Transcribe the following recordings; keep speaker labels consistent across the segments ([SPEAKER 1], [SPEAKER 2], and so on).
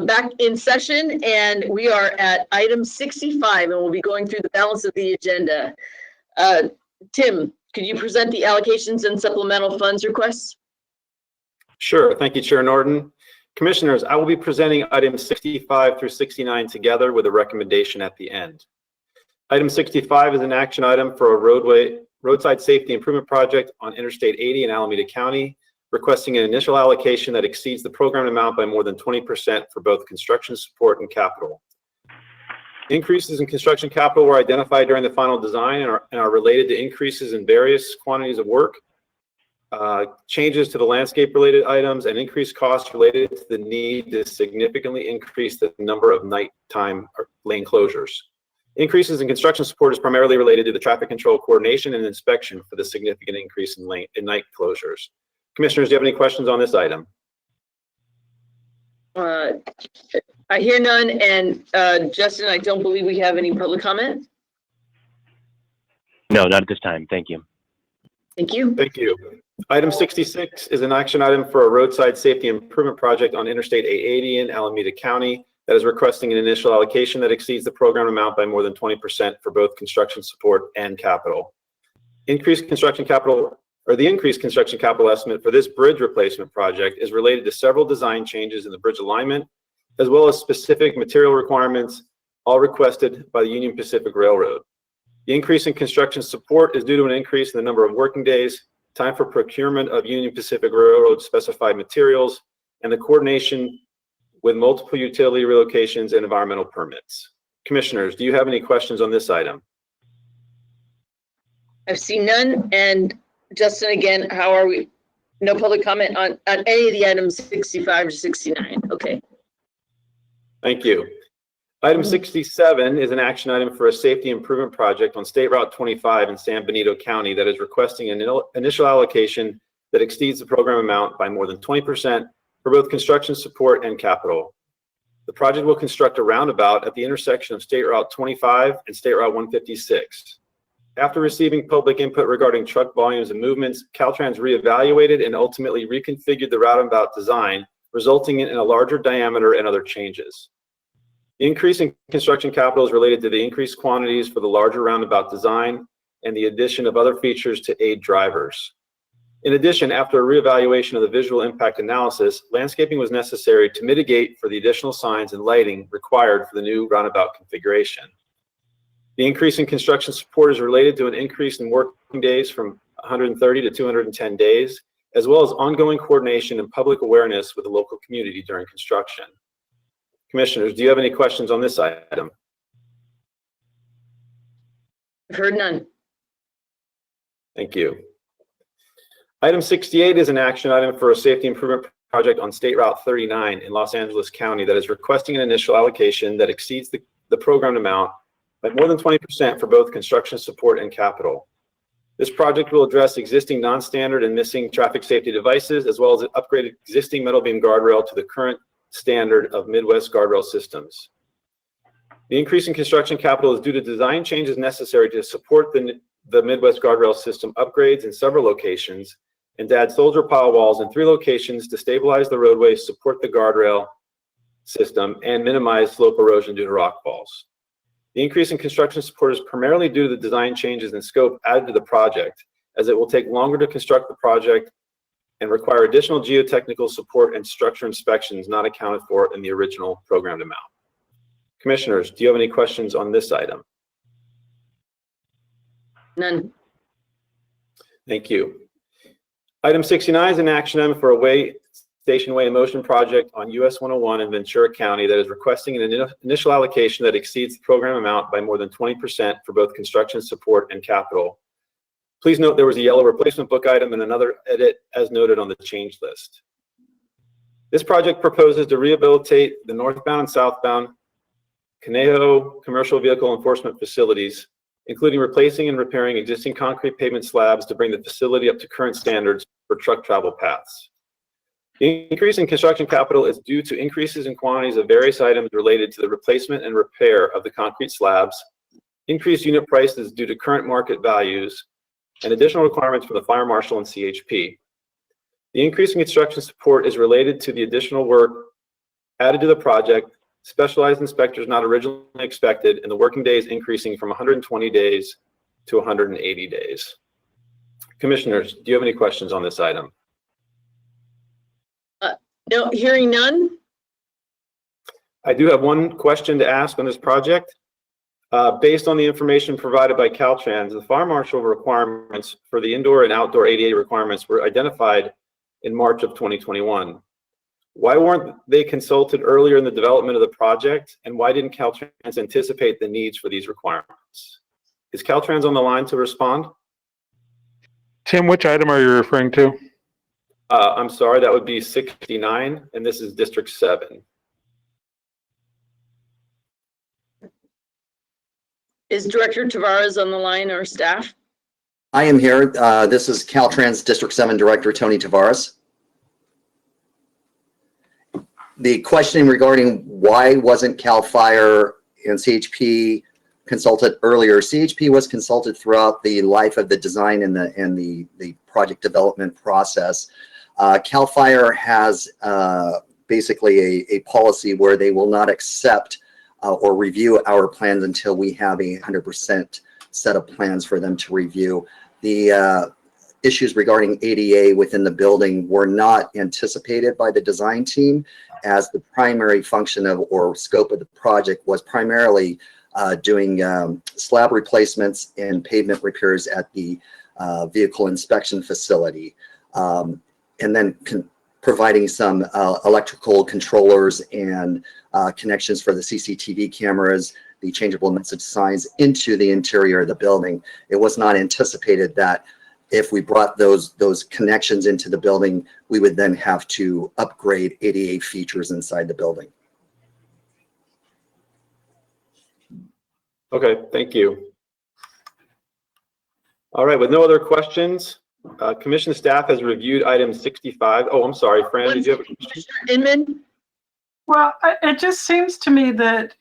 [SPEAKER 1] Back in session, and we are at item 65, and we'll be going through the balance of the agenda. Tim, could you present the allocations and supplemental funds requests?
[SPEAKER 2] Sure. Thank you, Chair Norton. Commissioners, I will be presenting items 65 through 69 together with a recommendation at the end. Item 65 is an action item for a roadside safety improvement project on Interstate 80 in Alameda County, requesting an initial allocation that exceeds the program amount by more than 20% for both construction support and capital. Increases in construction capital were identified during the final design and are related to increases in various quantities of work, changes to the landscape-related items, and increased costs related to the need to significantly increase the number of nighttime lane closures. Increases in construction support is primarily related to the traffic control coordination and inspection for the significant increase in night closures. Commissioners, do you have any questions on this item?
[SPEAKER 1] I hear none, and Justin, I don't believe we have any public comment.
[SPEAKER 3] No, not at this time. Thank you.
[SPEAKER 1] Thank you.
[SPEAKER 2] Thank you. Item 66 is an action item for a roadside safety improvement project on Interstate 880 in Alameda County that is requesting an initial allocation that exceeds the program amount by more than 20% for both construction support and capital. The increased construction capital estimate for this bridge replacement project is related to several design changes in the bridge alignment, as well as specific material requirements, all requested by the Union Pacific Railroad. The increase in construction support is due to an increase in the number of working days, time for procurement of Union Pacific Railroad specified materials, and the coordination with multiple utility relocations and environmental permits. Commissioners, do you have any questions on this item?
[SPEAKER 1] I've seen none. And Justin, again, how are we? No public comment on any of the items 65 to 69. Okay.
[SPEAKER 2] Thank you. Item 67 is an action item for a safety improvement project on State Route 25 in San Benito County that is requesting an initial allocation that exceeds the program amount by more than 20% for both construction support and capital. The project will construct a roundabout at the intersection of State Route 25 and State Route 156. After receiving public input regarding truck volumes and movements, Caltrans reevaluated and ultimately reconfigured the roundabout design, resulting in a larger diameter and other changes. The increase in construction capital is related to the increased quantities for the larger roundabout design and the addition of other features to aid drivers. In addition, after a reevaluation of the visual impact analysis, landscaping was necessary to mitigate for the additional signs and lighting required for the new roundabout configuration. The increase in construction support is related to an increase in working days from 130 to 210 days, as well as ongoing coordination and public awareness with the local community during construction. Commissioners, do you have any questions on this item?
[SPEAKER 1] I've heard none.
[SPEAKER 2] Thank you. Item 68 is an action item for a safety improvement project on State Route 39 in Los Angeles County that is requesting an initial allocation that exceeds the program amount by more than 20% for both construction support and capital. This project will address existing non-standard and missing traffic safety devices, as well as an upgraded existing metal beam guardrail to the current standard of Midwest guardrail systems. The increase in construction capital is due to design changes necessary to support the Midwest guardrail system upgrades in several locations and to add soldier pile walls in 3 locations to stabilize the roadway, support the guardrail system, and minimize slope erosion due to rock falls. The increase in construction support is primarily due to the design changes in scope added to the project, as it will take longer to construct the project and require additional geotechnical support and structure inspections not accounted for in the original programmed amount. Commissioners, do you have any questions on this item?
[SPEAKER 1] None.
[SPEAKER 2] Thank you. Item 69 is an action item for a station way in motion project on US 101 in Ventura County that is requesting an initial allocation that exceeds the program amount by more than 20% for both construction support and capital. Please note there was a yellow replacement book item and another edit as noted on the change list. This project proposes to rehabilitate the northbound and southbound Conejo commercial vehicle enforcement facilities, including replacing and repairing existing concrete pavement slabs to bring the facility up to current standards for truck travel paths. The increase in construction capital is due to increases in quantities of various items related to the replacement and repair of the concrete slabs, increased unit prices due to current market values, and additional requirements for the fire marshal and CHP. The increase in construction support is related to the additional work added to the project, specialized inspectors not originally expected, and the working days increasing from 120 days to 180 days. Commissioners, do you have any questions on this item?
[SPEAKER 1] No, hearing none.
[SPEAKER 2] I do have one question to ask on this project. Based on the information provided by Caltrans, the fire marshal requirements for the indoor and outdoor ADA requirements were identified in March of 2021. Why weren't they consulted earlier in the development of the project, and why didn't Caltrans anticipate the needs for these requirements? Is Caltrans on the line to respond?
[SPEAKER 3] Tim, which item are you referring to?
[SPEAKER 2] I'm sorry, that would be 69, and this is District 7.
[SPEAKER 1] Is Director Tavares on the line or staff?
[SPEAKER 4] I am here. This is Caltrans District 7 Director Tony Tavares. The question regarding why wasn't CAL FIRE and CHP consulted earlier. CHP was consulted throughout the life of the design and the project development process. CAL FIRE has basically a policy where they will not accept or review our plans until we have a 100% set of plans for them to review. The issues regarding ADA within the building were not anticipated by the design team, as the primary function of or scope of the project was primarily doing slab replacements and pavement repairs at the vehicle inspection facility, and then providing some electrical controllers and connections for the CCTV cameras, the changeable message signs into the interior of the building. It was not anticipated that if we brought those connections into the building, we would then have to upgrade ADA features inside the building.
[SPEAKER 2] Okay, thank you. All right, with no other questions, Commission staff has reviewed item 65. Oh, I'm sorry, Fran, did you have a question?
[SPEAKER 1] Commissioner Inman?
[SPEAKER 5] Well, it just seems to me that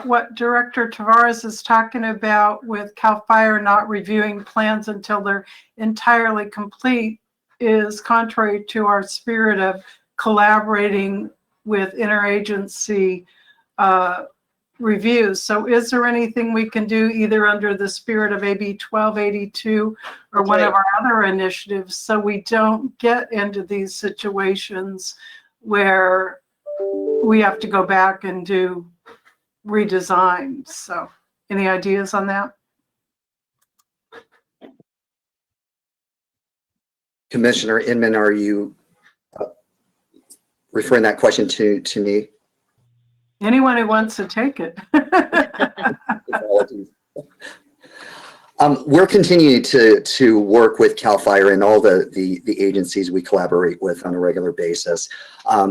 [SPEAKER 5] what Director Tavares is talking about with CAL FIRE not reviewing plans until they're entirely complete is contrary to our spirit of collaborating with interagency reviews. So is there anything we can do either under the spirit of AB 1282 or one of our other initiatives so we don't get into these situations where we have to go back and do redesign? So any ideas on that?
[SPEAKER 4] Commissioner Inman, are you referring that question to me?
[SPEAKER 5] Anyone who wants to take it.
[SPEAKER 4] We're continuing to work with CAL FIRE and all the agencies we collaborate with on a regular basis.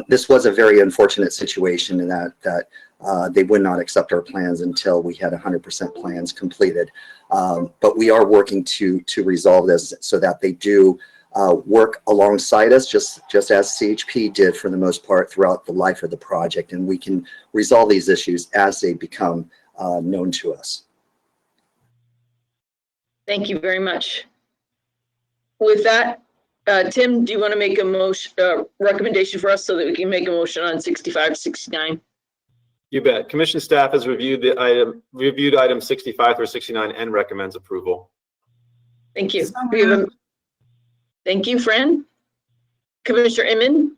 [SPEAKER 4] This was a very unfortunate situation in that they would not accept our plans until we had 100% plans completed. But we are working to resolve this so that they do work alongside us, just as CHP did for the most part throughout the life of the project, and we can resolve these issues as they become known to us.
[SPEAKER 1] Thank you very much. With that, Tim, do you want to make a motion, recommendation for us so that we can make a motion on 65, 69?
[SPEAKER 2] You bet. Commission staff has reviewed item 65 through 69 and recommends approval.
[SPEAKER 1] Thank you. Thank you, Fran. Commissioner Inman,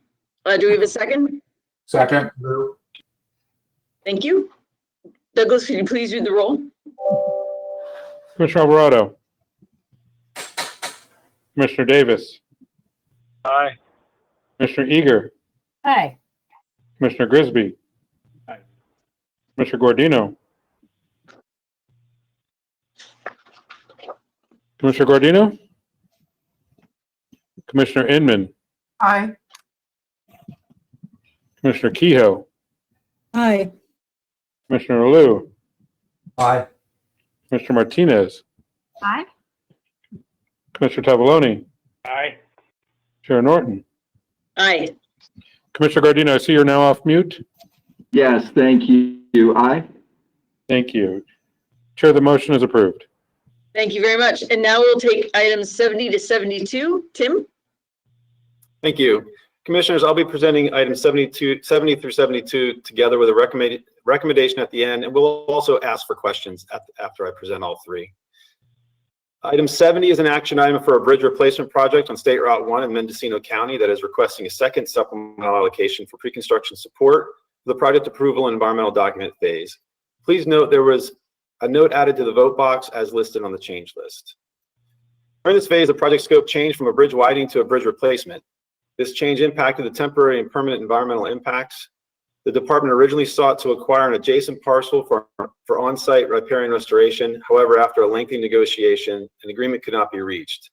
[SPEAKER 1] do we have a second?
[SPEAKER 6] Second.
[SPEAKER 1] Thank you. Douglas, could you please read the roll?
[SPEAKER 3] Commissioner Alvarado. Commissioner Davis.
[SPEAKER 6] Aye.
[SPEAKER 3] Commissioner Eager.
[SPEAKER 7] Aye.
[SPEAKER 3] Commissioner Grisby.
[SPEAKER 6] Aye.
[SPEAKER 3] Commissioner Gordino. Commissioner Gordino. Commissioner Inman.
[SPEAKER 5] Aye.
[SPEAKER 3] Commissioner Kehoe.
[SPEAKER 7] Aye.
[SPEAKER 3] Commissioner Liu.
[SPEAKER 6] Aye.
[SPEAKER 3] Commissioner Martinez.
[SPEAKER 7] Aye.
[SPEAKER 3] Commissioner Tavoloni.
[SPEAKER 6] Aye.
[SPEAKER 3] Chair Norton.
[SPEAKER 1] Aye.
[SPEAKER 3] Commissioner Gordino, I see you're now off mute.
[SPEAKER 8] Yes, thank you. Aye.
[SPEAKER 3] Thank you. Chair, the motion is approved.
[SPEAKER 1] Thank you very much. And now we'll take items 70 to 72. Tim?
[SPEAKER 2] Thank you. Commissioners, I'll be presenting items 70 through 72 together with a recommendation at the end, and we'll also ask for questions after I present all three. Item 70 is an action item for a bridge replacement project on State Route 1 in Mendocino County that is requesting a second supplemental allocation for pre-construction support for the project approval and environmental document phase. Please note there was a note added to the vote box as listed on the change list. During this phase, the project scope changed from a bridge widening to a bridge replacement. This change impacted the temporary and permanent environmental impacts. The department originally sought to acquire an adjacent parcel for on-site repair and restoration. However, after a lengthy negotiation, an agreement could not be reached.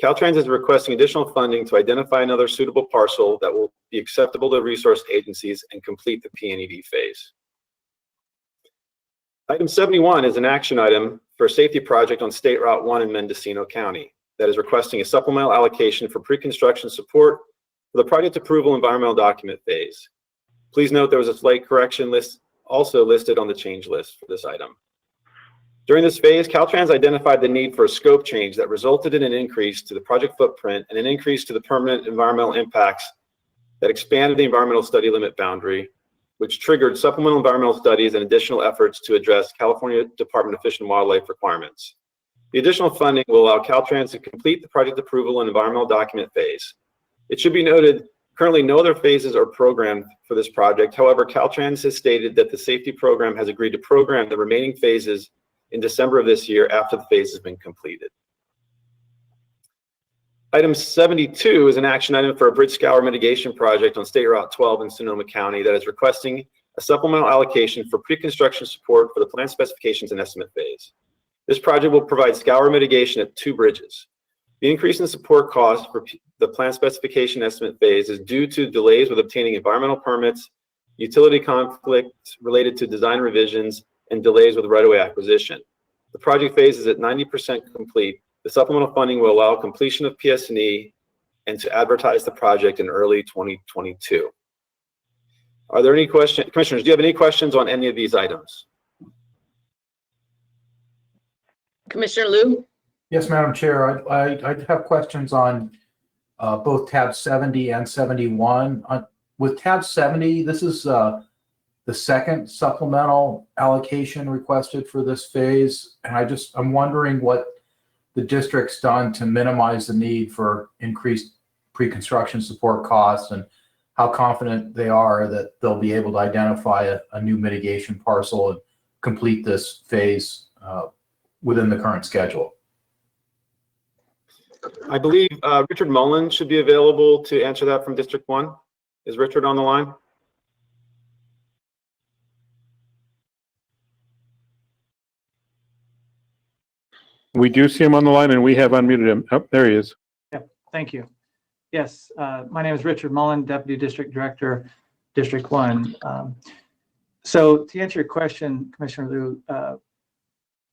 [SPEAKER 2] Caltrans is requesting additional funding to identify another suitable parcel that will be acceptable to resource agencies and complete the P&ED phase. Item 71 is an action item for a safety project on State Route 1 in Mendocino County that is requesting a supplemental allocation for pre-construction support for the project approval environmental document phase. Please note there was a slight correction list also listed on the change list for this item. During this phase, Caltrans identified the need for a scope change that resulted in an increase to the project footprint and an increase to the permanent environmental impacts that expanded the environmental study limit boundary, which triggered supplemental environmental studies and additional efforts to address California Department of Fish and Wildlife requirements. The additional funding will allow Caltrans to complete the project approval and environmental document phase. It should be noted, currently no other phases are programmed for this project. However, Caltrans has stated that the safety program has agreed to program the remaining phases in December of this year after the phase has been completed. Item 72 is an action item for a bridge scour mitigation project on State Route 12 in Sonoma County that is requesting a supplemental allocation for pre-construction support for the plan specifications and estimate phase. This project will provide scour mitigation at 2 bridges. The increase in support cost for the plan specification estimate phase is due to delays with obtaining environmental permits, utility conflicts related to design revisions, and delays with right-of-way acquisition. The project phase is at 90% complete. The supplemental funding will allow completion of PS&E and to advertise the project in early 2022. Are there any questions? Commissioners, do you have any questions on any of these items?
[SPEAKER 1] Commissioner Liu?
[SPEAKER 6] Yes, Madam Chair, I have questions on both tab 70 and 71. With tab 70, this is the second supplemental allocation requested for this phase. And I'm wondering what the district's done to minimize the need for increased pre-construction support costs and how confident they are that they'll be able to identify a new mitigation parcel and complete this phase within the current schedule.
[SPEAKER 2] I believe Richard Mullen should be available to answer that from District 1. Is Richard on the line?
[SPEAKER 3] We do see him on the line and we have unmuted him. Oh, there he is.
[SPEAKER 9] Thank you. Yes, my name is Richard Mullen, Deputy District Director, District 1. So to answer your question, Commissioner Liu,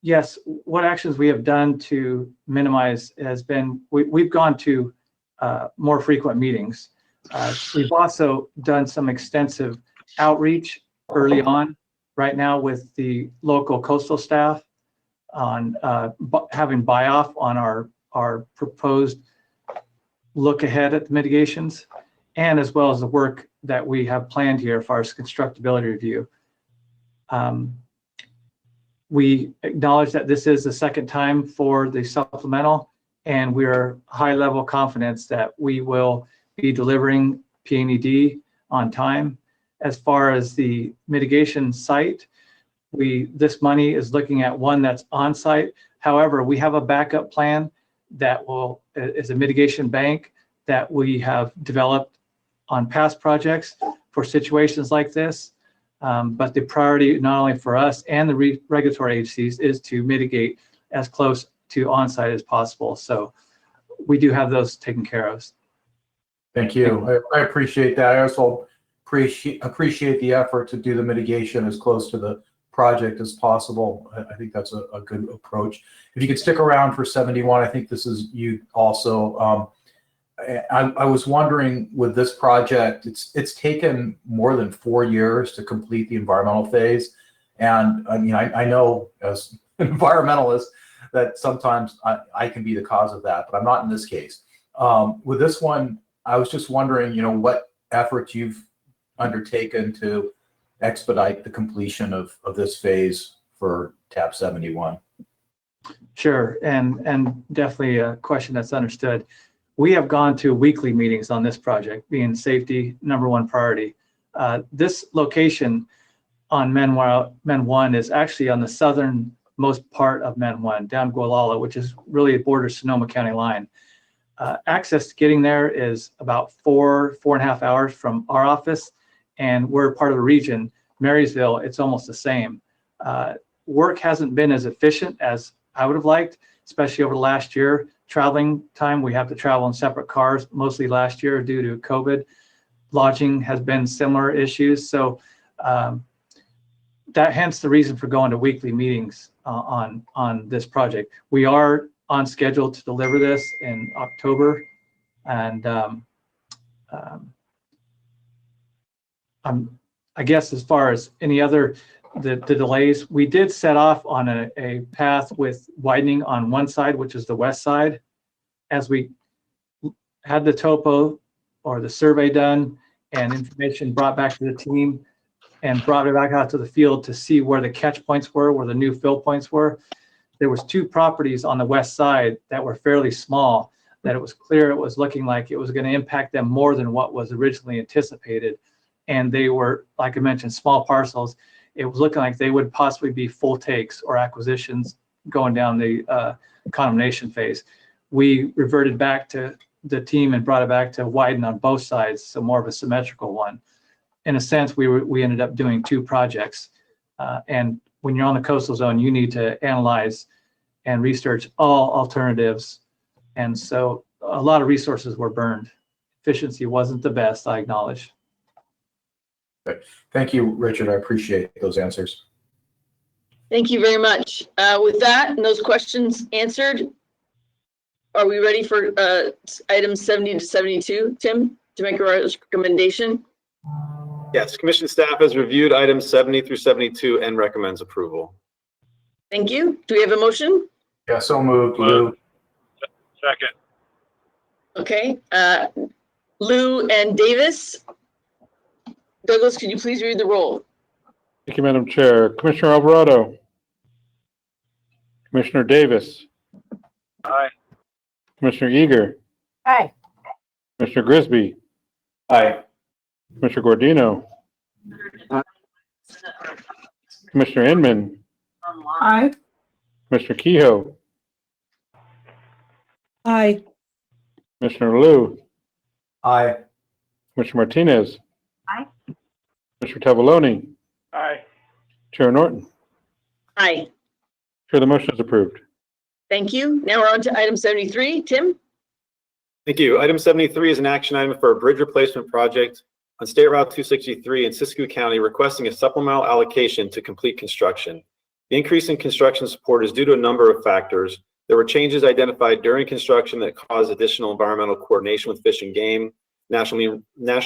[SPEAKER 9] yes, what actions we have done to minimize has been, we've gone to more frequent meetings. We've also done some extensive outreach early on, right now with the local coastal staff on having buy-off on our proposed look ahead at the mitigations, and as well as the work that we have planned here as far as constructability review. We acknowledge that this is the second time for the supplemental, and we are high level confidence that we will be delivering P&ED on time. As far as the mitigation site, this money is looking at one that's on site. However, we have a backup plan that is a mitigation bank that we have developed on past projects for situations like this. But the priority, not only for us and the regulatory agencies, is to mitigate as close to on-site as possible. So we do have those taken care of.
[SPEAKER 6] Thank you. I appreciate that. I also appreciate the effort to do the mitigation as close to the project as possible. I think that's a good approach. If you could stick around for 71, I think this is you also. I was wondering with this project, it's taken more than 4 years to complete the environmental phase. And I mean, I know as an environmentalist that sometimes I can be the cause of that, but I'm not in this case. With this one, I was just wondering, what efforts you've undertaken to expedite the completion of this phase for tab 71.
[SPEAKER 9] Sure, and definitely a question that's understood. We have gone to weekly meetings on this project, being safety #1 priority. This location on Men 1 is actually on the southernmost part of Men 1, down Gualala, which is really a border Sonoma County line. Access to getting there is about 4.5 hours from our office, and we're part of the region. Marysville, it's almost the same. Work hasn't been as efficient as I would have liked, especially over the last year. Traveling time, we have to travel in separate cars, mostly last year due to COVID. Lodging has been similar issues. So that hence the reason for going to weekly meetings on this project. We are on schedule to deliver this in October. And I guess as far as any other the delays, we did set off on a path with widening on one side, which is the west side. As we had the topo or the survey done and information brought back to the team and brought it back out to the field to see where the catch points were, where the new fill points were, there was 2 properties on the west side that were fairly small, that it was clear it was looking like it was going to impact them more than what was originally anticipated. And they were, like I mentioned, small parcels. It was looking like they would possibly be full takes or acquisitions going down the condemnation phase. We reverted back to the team and brought it back to widen on both sides, so more of a symmetrical one. In a sense, we ended up doing 2 projects. And when you're on the coastal zone, you need to analyze and research all alternatives. And so a lot of resources were burned. Efficiency wasn't the best, I acknowledge.
[SPEAKER 6] Thank you, Richard. I appreciate those answers.
[SPEAKER 1] Thank you very much. With that and those questions answered, are we ready for items 70 to 72, Tim, to make a recommendation?
[SPEAKER 2] Yes, commission staff has reviewed items 70 through 72 and recommends approval.
[SPEAKER 1] Thank you. Do we have a motion?
[SPEAKER 6] Yeah, so moved, Lou.
[SPEAKER 3] Second.
[SPEAKER 1] Okay. Lou and Davis. Douglas, can you please read the roll?
[SPEAKER 3] Thank you, Madam Chair. Commissioner Alvarado. Commissioner Davis.
[SPEAKER 8] Aye.
[SPEAKER 3] Commissioner Eager.
[SPEAKER 7] Aye.
[SPEAKER 3] Commissioner Grisby.
[SPEAKER 6] Aye.
[SPEAKER 3] Commissioner Gordino.
[SPEAKER 8] Aye.
[SPEAKER 3] Commissioner Inman.
[SPEAKER 5] Aye.
[SPEAKER 3] Commissioner Kehoe.
[SPEAKER 7] Aye.
[SPEAKER 3] Commissioner Liu.
[SPEAKER 6] Aye.
[SPEAKER 3] Commissioner Martinez.
[SPEAKER 7] Aye.
[SPEAKER 3] Commissioner Tavaloni.
[SPEAKER 8] Aye.
[SPEAKER 3] Chair Norton.
[SPEAKER 1] Aye.
[SPEAKER 3] Chair, the motion is approved.
[SPEAKER 1] Thank you. Now we're on to item 73. Tim?
[SPEAKER 2] Thank you. Item 73 is an action item for a bridge replacement project on State Route 263 in Siskiyou County, requesting a supplemental allocation to complete construction. The increase in construction support is due to a number of factors. There were changes identified during construction that caused additional environmental coordination with Fish and Game, National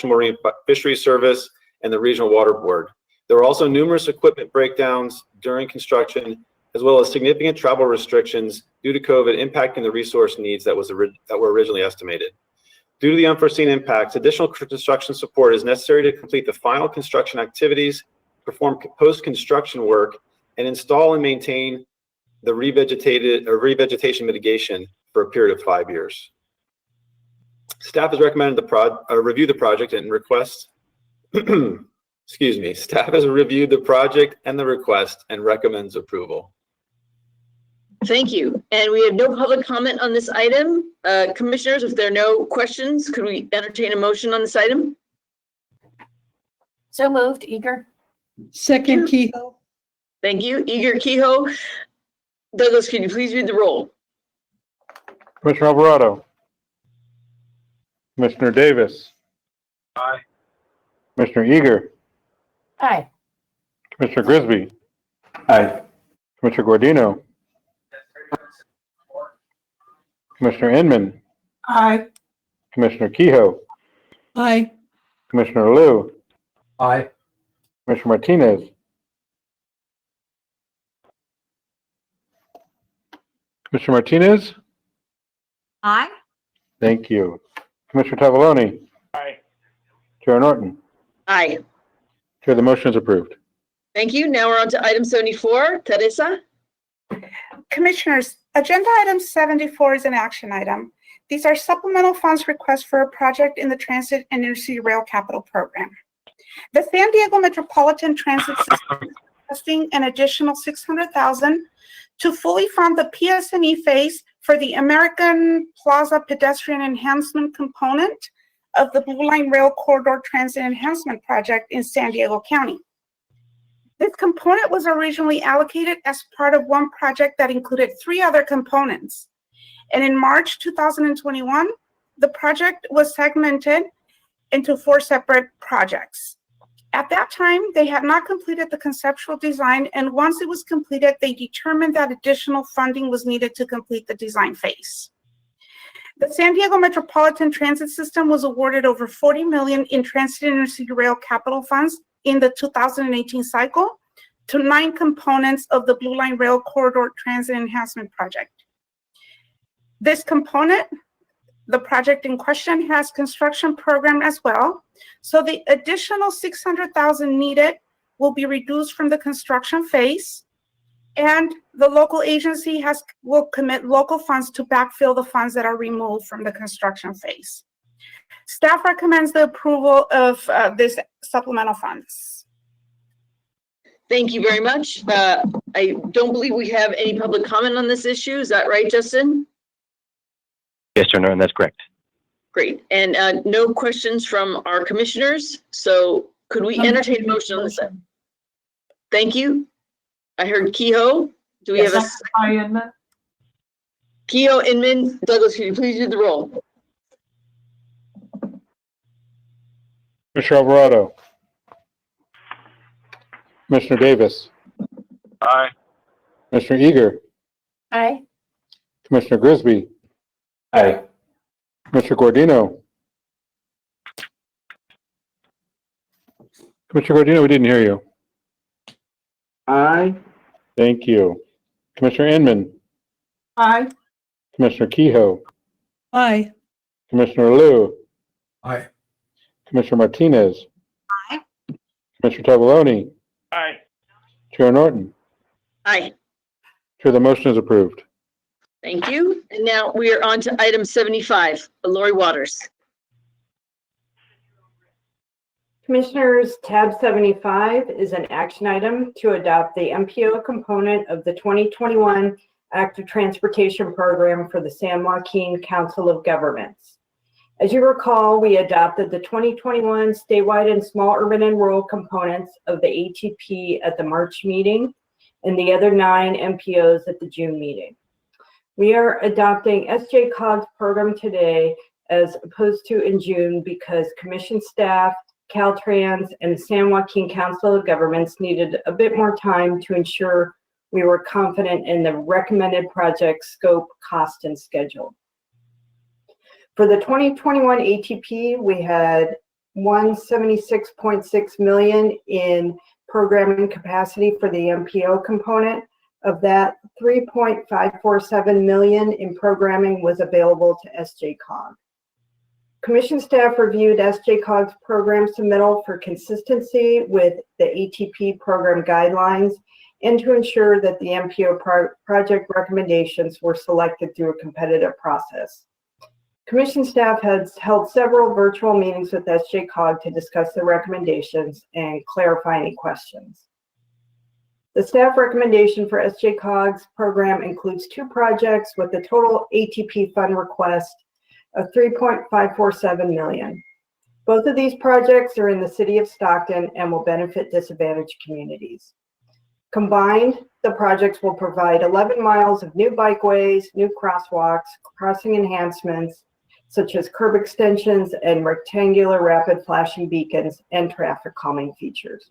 [SPEAKER 2] Marine Fisheries Service, and the Regional Water Board. There were also numerous equipment breakdowns during construction, as well as significant travel restrictions due to COVID impacting the resource needs that were originally estimated. Due to the unforeseen impacts, additional construction support is necessary to complete the final construction activities, perform post-construction work, and install and maintain the revegetation mitigation for a period of 5 years. Staff has recommended review the project and request. Excuse me. Staff has reviewed the project and the request and recommends approval.
[SPEAKER 1] Thank you. And we have no public comment on this item. Commissioners, if there are no questions, could we entertain a motion on this item?
[SPEAKER 7] So moved, Eager.
[SPEAKER 10] Second, Kehoe.
[SPEAKER 1] Thank you. Eager, Kehoe. Douglas, can you please read the roll?
[SPEAKER 3] Commissioner Alvarado. Commissioner Davis.
[SPEAKER 8] Aye.
[SPEAKER 3] Commissioner Eager.
[SPEAKER 7] Aye.
[SPEAKER 3] Commissioner Grisby.
[SPEAKER 6] Aye.
[SPEAKER 3] Commissioner Gordino. Commissioner Inman.
[SPEAKER 5] Aye.
[SPEAKER 3] Commissioner Kehoe.
[SPEAKER 10] Aye.
[SPEAKER 3] Commissioner Liu.
[SPEAKER 6] Aye.
[SPEAKER 3] Commissioner Martinez. Commissioner Martinez?
[SPEAKER 7] Aye.
[SPEAKER 3] Thank you. Commissioner Tavaloni,
[SPEAKER 8] Aye.
[SPEAKER 3] Chair Norton.
[SPEAKER 1] Aye.
[SPEAKER 3] Chair, the motion is approved.
[SPEAKER 1] Thank you. Now we're on to item 74. Teresa?
[SPEAKER 11] Commissioners, agenda item 74 is an action item. These are supplemental funds requests for a project in the Transit and Intercity Rail Capital Program. The San Diego Metropolitan Transit System is requesting an additional $600,000 to fully fund the PS&E phase for the American Plaza pedestrian enhancement component of the Blue Line Rail Corridor Transit Enhancement Project in San Diego County. This component was originally allocated as part of one project that included 3 other components. And in March 2021, the project was segmented into 4 separate projects. At that time, they had not completed the conceptual design, and once it was completed, they determined that additional funding was needed to complete the design phase. The San Diego Metropolitan Transit System was awarded over $40 million in Transit and Intercity Rail capital funds in the 2018 cycle to 9 components of the Blue Line Rail Corridor Transit Enhancement Project. This component, the project in question, has construction program as well. So the additional $600,000 needed will be reduced from the construction phase, and the local agency will commit local funds to backfill the funds that are removed from the construction phase. Staff recommends the approval of this supplemental funds.
[SPEAKER 1] Thank you very much. I don't believe we have any public comment on this issue. Is that right, Justin?
[SPEAKER 12] Yes, Chair Norton, that's correct.
[SPEAKER 1] Great. And no questions from our commissioners. So could we entertain a motion on this? Thank you. I heard Kehoe. Do we have a Kehoe, Inman? Douglas, could you please do the roll?
[SPEAKER 3] Commissioner Alvarado. Commissioner Davis.
[SPEAKER 8] Aye.
[SPEAKER 3] Commissioner Eager.
[SPEAKER 7] Aye.
[SPEAKER 3] Commissioner Grisby.
[SPEAKER 12] Aye.
[SPEAKER 3] Commissioner Gordino. Commissioner Gordino, we didn't hear you.
[SPEAKER 12] Aye.
[SPEAKER 3] Thank you. Commissioner Inman.
[SPEAKER 5] Aye.
[SPEAKER 3] Commissioner Kehoe.
[SPEAKER 10] Aye.
[SPEAKER 3] Commissioner Liu.
[SPEAKER 6] Aye.
[SPEAKER 3] Commissioner Martinez.
[SPEAKER 11] Aye.
[SPEAKER 3] Commissioner Tavaloni.
[SPEAKER 8] Aye.
[SPEAKER 3] Chair Norton.
[SPEAKER 1] Aye.
[SPEAKER 3] Chair, the motion is approved.
[SPEAKER 1] Thank you. And now we are on to item 75. Lori Waters.
[SPEAKER 13] Commissioners, tab 75 is an action item to adopt the MPO component of the 2021 Active Transportation Program for the San Joaquin Council of Governments. As you recall, we adopted the 2021 statewide and small urban and rural components of the ATP at the March meeting and the other 9 MPOs at the June meeting. We are adopting SJCOG's program today as opposed to in June because Commission staff, Caltrans, and the San Joaquin Council of Governments needed a bit more time to ensure we were confident in the recommended project scope, cost, and schedule. For the 2021 ATP, we had $176.6 million in programming capacity for the MPO component. Of that, $3.547 million in programming was available to SJCOG. Commission staff reviewed SJCOG's program submittal for consistency with the ATP program guidelines and to ensure that the MPO project recommendations were selected through a competitive process. Commission staff has held several virtual meetings with SJCOG to discuss the recommendations and clarify any questions. The staff recommendation for SJCOG's program includes 2 projects with a total ATP fund request of $3.547 million. Both of these projects are in the city of Stockton and will benefit disadvantaged communities. Combined, the projects will provide 11 miles of new bikeways, new crosswalks, crossing enhancements, such as curb extensions and rectangular rapid flashing beacons and traffic calming features.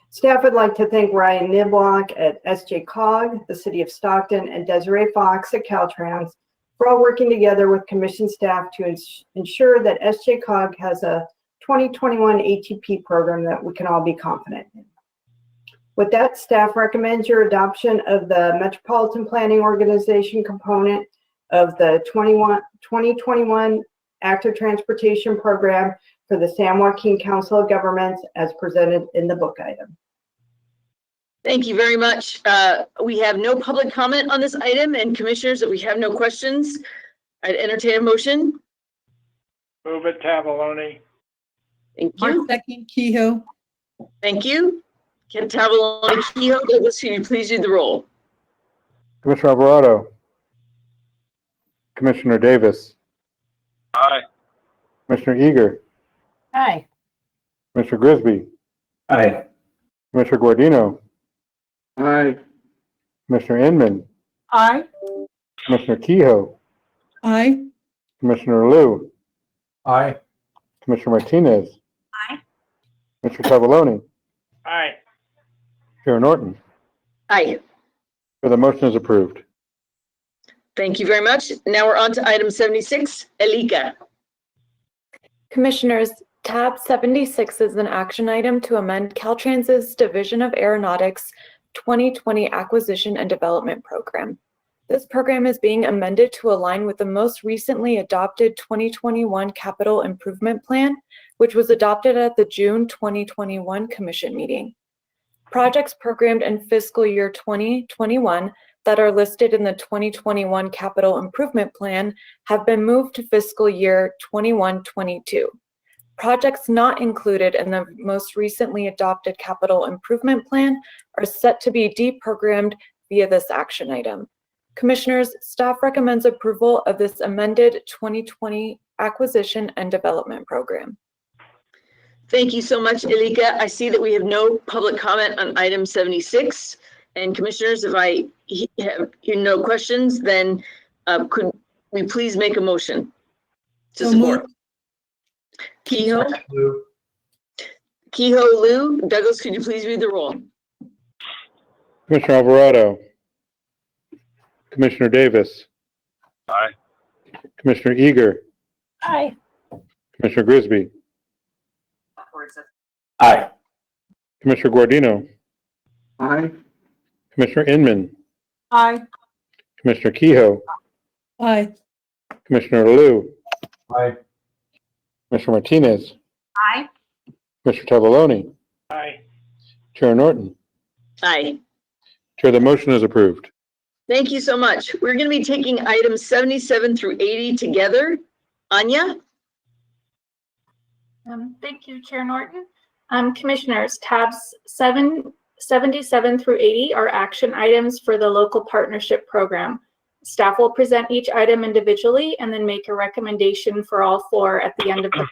[SPEAKER 13] Staff would like to thank Ryan Niblock at SJCOG, the City of Stockton, and Desiree Fox at Caltrans for all working together with Commission staff to ensure that SJCOG has a 2021 ATP program that we can all be confident in. With that, staff recommends your adoption of the Metropolitan Planning Organization component of the 2021 Active Transportation Program for the San Joaquin Council of Governments as presented in the book item.
[SPEAKER 1] Thank you very much. We have no public comment on this item, and commissioners, if we have no questions, I'd entertain a motion.
[SPEAKER 8] Move it, Tavaloni.
[SPEAKER 1] Thank you.
[SPEAKER 10] Second Kehoe.
[SPEAKER 1] Thank you. Ken Tavaloni, Kehoe, Douglas, can you please do the roll?
[SPEAKER 3] Commissioner Alvarado, Commissioner Davis,
[SPEAKER 8] Aye.
[SPEAKER 3] Commissioner Eager,
[SPEAKER 7] Aye.
[SPEAKER 3] Commissioner Grisby,
[SPEAKER 12] Aye.
[SPEAKER 3] Commissioner Guardino,
[SPEAKER 12] Aye.
[SPEAKER 3] Commissioner Inman,
[SPEAKER 5] Aye.
[SPEAKER 3] Commissioner Kehoe,
[SPEAKER 10] Aye.
[SPEAKER 3] Commissioner Liu,
[SPEAKER 6] Aye.
[SPEAKER 3] Commissioner Martinez.
[SPEAKER 7] Aye.
[SPEAKER 3] Commissioner Tavaloni,
[SPEAKER 8] Aye.
[SPEAKER 3] Chair Norton.
[SPEAKER 1] Aye.
[SPEAKER 3] So the motion is approved.
[SPEAKER 1] Thank you very much. Now we're on to item 76, Elika.
[SPEAKER 14] Commissioners, tab 76 is an action item to amend Caltrans's Division of Aeronautics 2020 Acquisition and Development Program. This program is being amended to align with the most recently adopted 2021 Capital Improvement Plan, which was adopted at the June 2021 Commission meeting. Projects programmed in fiscal year 2021 that are listed in the 2021 Capital Improvement Plan have been moved to fiscal year 21-22. Projects not included in the most recently adopted Capital Improvement Plan are set to be deprogrammed via this action item. Commissioners, staff recommends approval of this amended 2020 Acquisition and Development Program.
[SPEAKER 1] Thank you so much, Elika. I see that we have no public comment on item 76. And commissioners, if I have no questions, then could we please make a motion to
[SPEAKER 10] So
[SPEAKER 1] support?
[SPEAKER 10] moved.
[SPEAKER 1] Kehoe,
[SPEAKER 6] Lou.
[SPEAKER 1] Kehoe, Liu, Douglas, could you please read the roll?
[SPEAKER 3] Commissioner Alvarado, Commissioner Davis,
[SPEAKER 8] Aye.
[SPEAKER 3] Commissioner Eager,
[SPEAKER 7] Aye.
[SPEAKER 3] Commissioner Grisby,
[SPEAKER 12] Aye.
[SPEAKER 3] Commissioner Guardino,
[SPEAKER 12] Aye.
[SPEAKER 3] Commissioner Inman,
[SPEAKER 5] Aye.
[SPEAKER 3] Commissioner Kehoe,
[SPEAKER 10] Aye.
[SPEAKER 3] Commissioner Liu,
[SPEAKER 6] Aye.
[SPEAKER 3] Commissioner Martinez,
[SPEAKER 7] Aye.
[SPEAKER 3] Commissioner Tavaloni,
[SPEAKER 8] Aye.
[SPEAKER 3] Chair Norton.
[SPEAKER 1] Aye.
[SPEAKER 3] Chair, the motion is approved.
[SPEAKER 1] Thank you so much. We're going to be taking items 77 through 80 together. Anya?
[SPEAKER 15] Thank you, Chair Norton. Commissioners, tabs 77 through 80 are action items for the local partnership program. Staff will present each item individually and then make a recommendation for all four at the end of the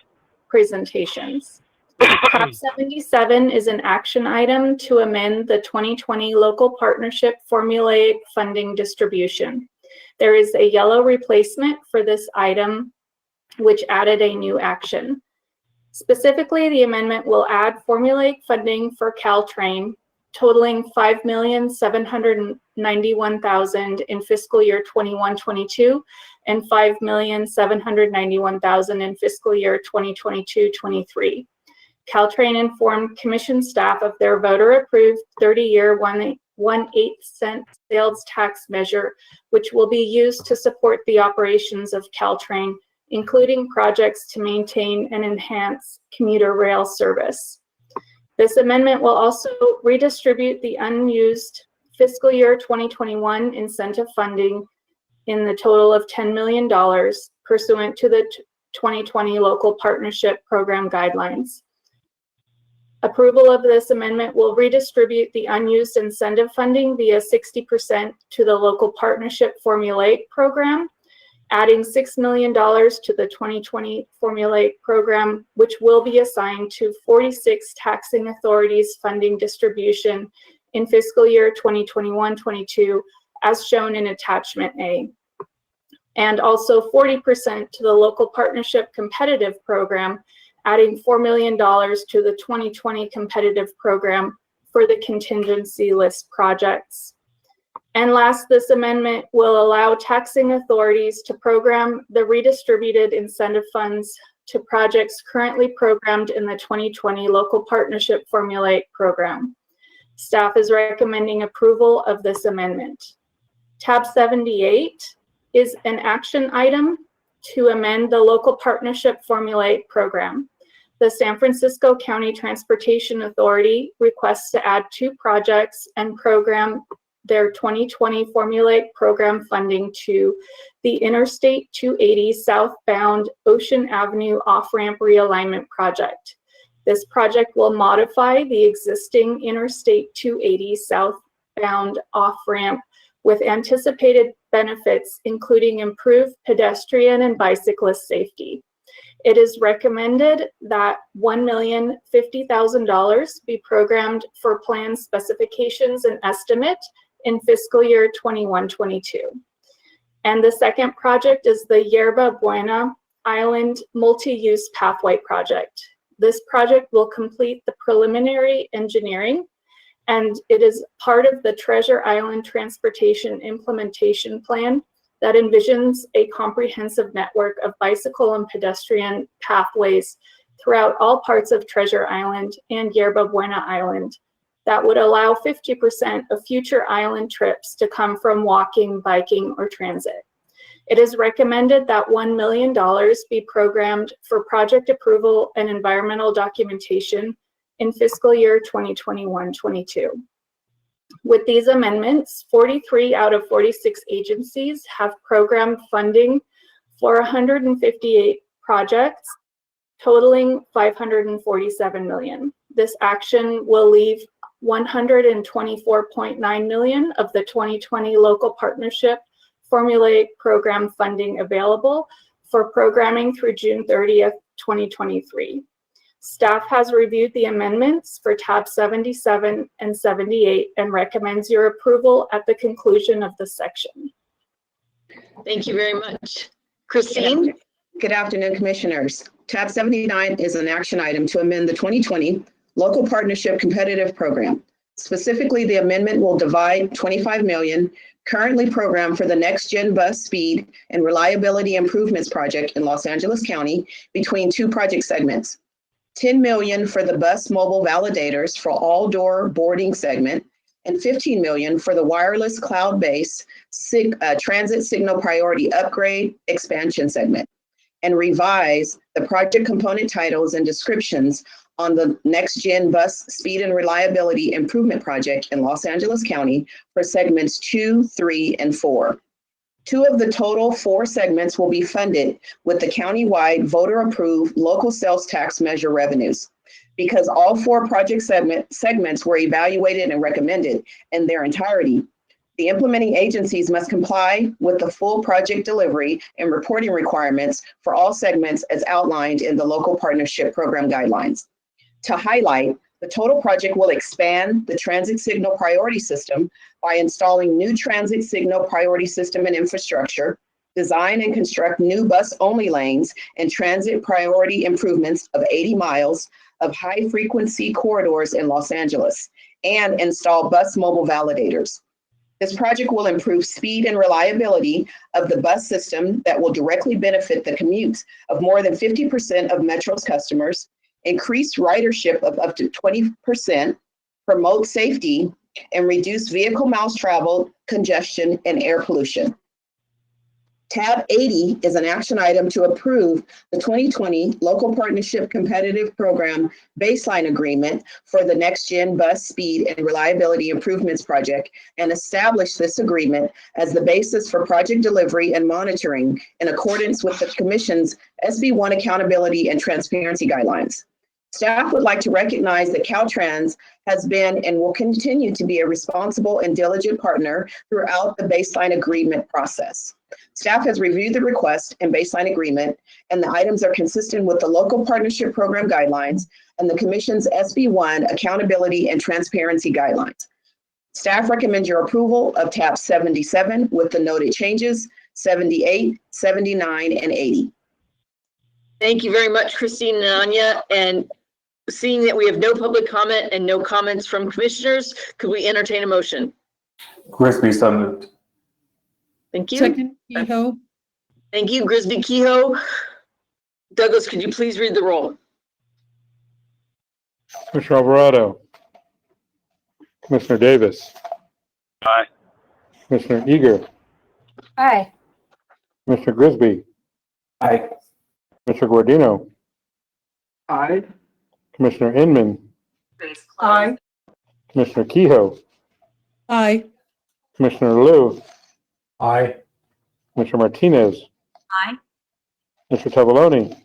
[SPEAKER 15] presentations. Tab 77 is an action item to amend the 2020 local partnership formulaic funding distribution. There is a yellow replacement for this item, which added a new action. Specifically, the amendment will add formulaic funding for Caltrain totaling $5,791,000 in fiscal year 21-22 and $5,791,000 in fiscal year 2022-23. Caltrain informed Commission staff of their voter-approved 30-year 1/8 cent sales tax measure, which will be used to support the operations of Caltrain, including projects to maintain and enhance commuter rail service. This amendment will also redistribute the unused fiscal year 2021 incentive funding in the total of $10 million pursuant to the 2020 Local Partnership Program guidelines. Approval of this amendment will redistribute the unused incentive funding via 60% to the Local Partnership Formulaic Program, adding $6 million to the 2020 Formulaic Program, which will be assigned to 46 taxing authorities funding distribution in fiscal year 2021-22, as shown in Attachment A. And also 40% to the Local Partnership Competitive Program, adding $4 million to the 2020 Competitive Program for the contingency list projects. And last, this amendment will allow taxing authorities to program the redistributed incentive funds to projects currently programmed in the 2020 Local Partnership Formulaic Program. Staff is recommending approval of this amendment. Tab 78 is an action item to amend the local partnership formulaic program. The San Francisco County Transportation Authority requests to add 2 projects and program their 2020 formulaic program funding to the Interstate 280 southbound Ocean Avenue off-ramp realignment project. This project will modify the existing Interstate 280 southbound off-ramp with anticipated benefits, including improved pedestrian and bicyclist safety. It is recommended that $1,050,000 be programmed for plan specifications and estimate in fiscal year 21-22. And the second project is the Yerba Buena Island Multi-Use Pathway Project. This project will complete the preliminary engineering, and it is part of the Treasure Island Transportation Implementation Plan that envisions a comprehensive network of bicycle and pedestrian pathways throughout all parts of Treasure Island and Yerba Buena Island that would allow 50% of future island trips to come from walking, biking, or transit. It is recommended that $1 million be programmed for project approval and environmental documentation in fiscal year 2021-22. With these amendments, 43 out of 46 agencies have programmed funding for 158 projects, totaling $547 million. This action will leave $124.9 million of the 2020 local partnership formulaic program funding available for programming through June 30th, 2023. Staff has reviewed the amendments for tab 77 and 78 and recommends your approval at the conclusion of the section.
[SPEAKER 1] Thank you very much. Christine?
[SPEAKER 16] Good afternoon, Commissioners. Tab 79 is an action item to amend the 2020 Local Partnership Competitive Program. Specifically, the amendment will divide $25 million currently programmed for the Next Gen Bus Speed and Reliability Improvements Project in Los Angeles County between 2 project segments. $10 million for the bus mobile validators for all door boarding segment, and $15 million for the wireless cloud-based transit signal priority upgrade expansion segment, and revise the project component titles and descriptions on the Next Gen Bus Speed and Reliability Improvement Project in Los Angeles County for segments 2, 3, and 4. 2 of the total 4 segments will be funded with the countywide voter-approved local sales tax measure revenues. Because all 4 project segments were evaluated and recommended in their entirety, the implementing agencies must comply with the full project delivery and reporting requirements for all segments as outlined in the local partnership program guidelines. To highlight, the total project will expand the transit signal priority system by installing new transit signal priority system and infrastructure, design and construct new bus-only lanes and transit priority improvements of 80 miles of high-frequency corridors in Los Angeles, and install bus mobile validators. This project will improve speed and reliability of the bus system that will directly benefit the commutes of more than 50% of Metro's customers, increase ridership of up to 20%, promote safety, and reduce vehicle miles traveled, congestion, and air pollution. Tab 80 is an action item to approve the 2020 Local Partnership Competitive Program Baseline Agreement for the Next Gen Bus Speed and Reliability Improvements Project and establish this agreement as the basis for project delivery and monitoring in accordance with the Commission's SB1 Accountability and Transparency Guidelines. Staff would like to recognize that Caltrans has been and will continue to be a responsible and diligent partner throughout the baseline agreement process. Staff has reviewed the request and baseline agreement, and the items are consistent with the local partnership program guidelines and the Commission's SB1 Accountability and Transparency Guidelines. Staff recommends your approval of tab 77 with the noted changes, 78, 79, and 80.
[SPEAKER 1] Thank you very much, Christine and Anya. And seeing that we have no public comment and no comments from commissioners, could we entertain a motion?
[SPEAKER 12] Grisby, so moved.
[SPEAKER 1] Thank you.
[SPEAKER 10] Second, Kehoe.
[SPEAKER 1] Thank you, Grisby Kehoe. Douglas, could you please read the roll?
[SPEAKER 3] Commissioner Alvarado. Commissioner Davis.
[SPEAKER 8] Aye.
[SPEAKER 3] Commissioner Eager.
[SPEAKER 7] Aye.
[SPEAKER 3] Commissioner Grisby.
[SPEAKER 12] Aye.
[SPEAKER 3] Commissioner Guardino,
[SPEAKER 8] Aye.
[SPEAKER 3] Commissioner Inman,
[SPEAKER 5] Aye.
[SPEAKER 3] Commissioner Kehoe,
[SPEAKER 10] Aye.
[SPEAKER 3] Commissioner Liu,
[SPEAKER 6] Aye.
[SPEAKER 3] Commissioner Martinez,
[SPEAKER 7] Aye.
[SPEAKER 3] Mr. Tavaloni.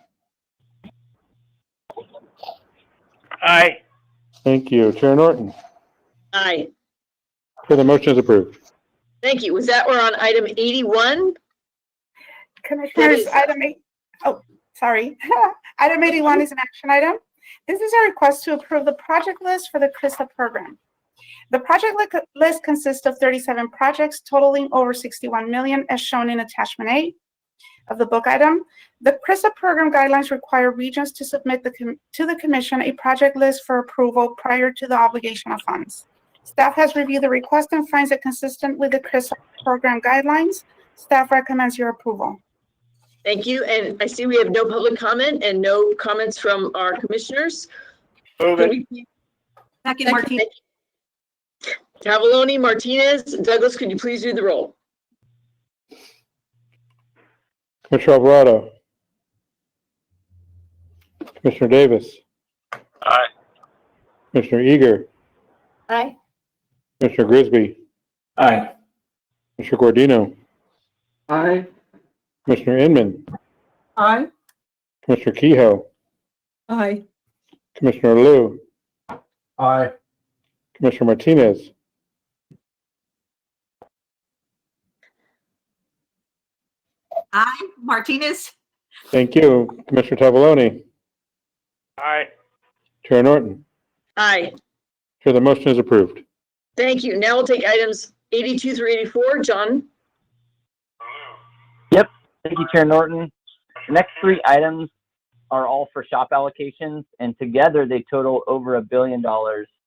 [SPEAKER 8] Aye.
[SPEAKER 3] Thank you. Chair Norton.
[SPEAKER 1] Aye.
[SPEAKER 3] Chair, the motion is approved.
[SPEAKER 1] Thank you. With that, we're on item 81.
[SPEAKER 11] Commissioners,
[SPEAKER 1] is-
[SPEAKER 11] sorry. Item 81 is an action item. This is a request to approve the project list for the CRISA program. The project list consists of 37 projects totaling over 61 million as shown in attachment A of the book item. The CRISA program guidelines require regions to submit to the commission a project list for approval prior to the obligation of funds. Staff has reviewed the request and finds it consistent with the CRISA program guidelines. Staff recommends your approval.
[SPEAKER 1] Thank you. And I see we have no public comment and no comments from our commissioners.
[SPEAKER 8] Move
[SPEAKER 1] Could
[SPEAKER 8] it.
[SPEAKER 1] we-
[SPEAKER 7] Second, Martinez.
[SPEAKER 1] Tavaloni, Martinez, Douglas, could you please do the roll?
[SPEAKER 3] Commissioner Alvarado, Commissioner Davis,
[SPEAKER 8] Aye.
[SPEAKER 3] Commissioner Eager,
[SPEAKER 7] Aye.
[SPEAKER 3] Commissioner Grisby,
[SPEAKER 12] Aye.
[SPEAKER 3] Commissioner Guardino,
[SPEAKER 8] Aye.
[SPEAKER 3] Commissioner Inman,
[SPEAKER 5] Aye.
[SPEAKER 3] Commissioner Kehoe,
[SPEAKER 10] Aye.
[SPEAKER 3] Commissioner Liu,
[SPEAKER 6] Aye.
[SPEAKER 3] Commissioner Martinez,
[SPEAKER 7] Aye. Martinez.
[SPEAKER 3] thank you. Commissioner Tavaloni,
[SPEAKER 8] Aye.
[SPEAKER 3] Chair Norton.
[SPEAKER 1] Aye.
[SPEAKER 3] Chair, the motion is approved.
[SPEAKER 1] Thank you. Now we'll take items 82 through 84. John?
[SPEAKER 17] Thank you, Chair Norton. The next three items are all for SHOP allocations, and together they total over $1 billion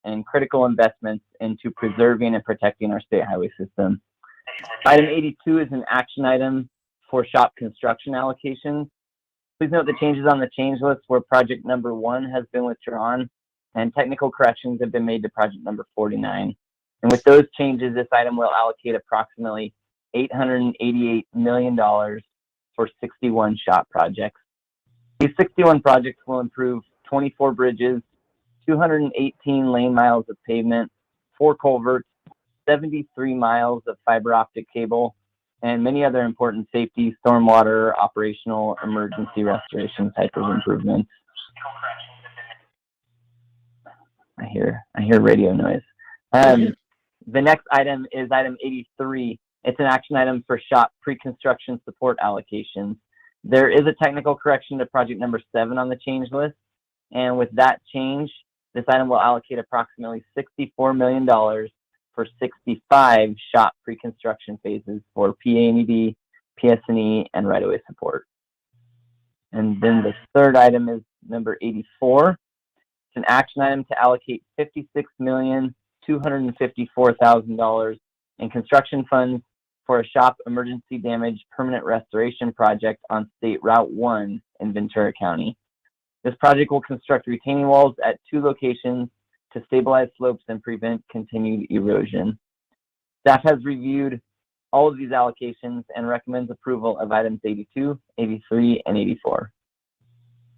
[SPEAKER 17] in critical investments into preserving and protecting our state highway system. Item 82 is an action item for SHOP construction allocations. Please note the changes on the change list where project number 1 has been withdrawn and technical corrections have been made to project number 49. And with those changes, this item will allocate approximately $888 million for 61 SHOP projects. These 61 projects will improve 24 bridges, 218 lane miles of pavement, 4 culverts, 73 miles of fiber optic cable, and many other important safety, stormwater, operational, emergency restoration type of improvements. I hear radio noise. The next item is item 83. It's an action item for SHOP pre-construction support allocations. There is a technical correction to project number 7 on the change list. And with that change, this item will allocate approximately $64 million for 65 SHOP pre-construction phases for PA&ED, PS&E, and right-of-way support. And then the third item is number 84. It's an action item to allocate $56,254,000 in construction funds for a SHOP emergency damage permanent restoration project on State Route 1 in Ventura County. This project will construct retaining walls at 2 locations to stabilize slopes and prevent continued erosion. Staff has reviewed all of these allocations and recommends approval of items 82, 83, and 84.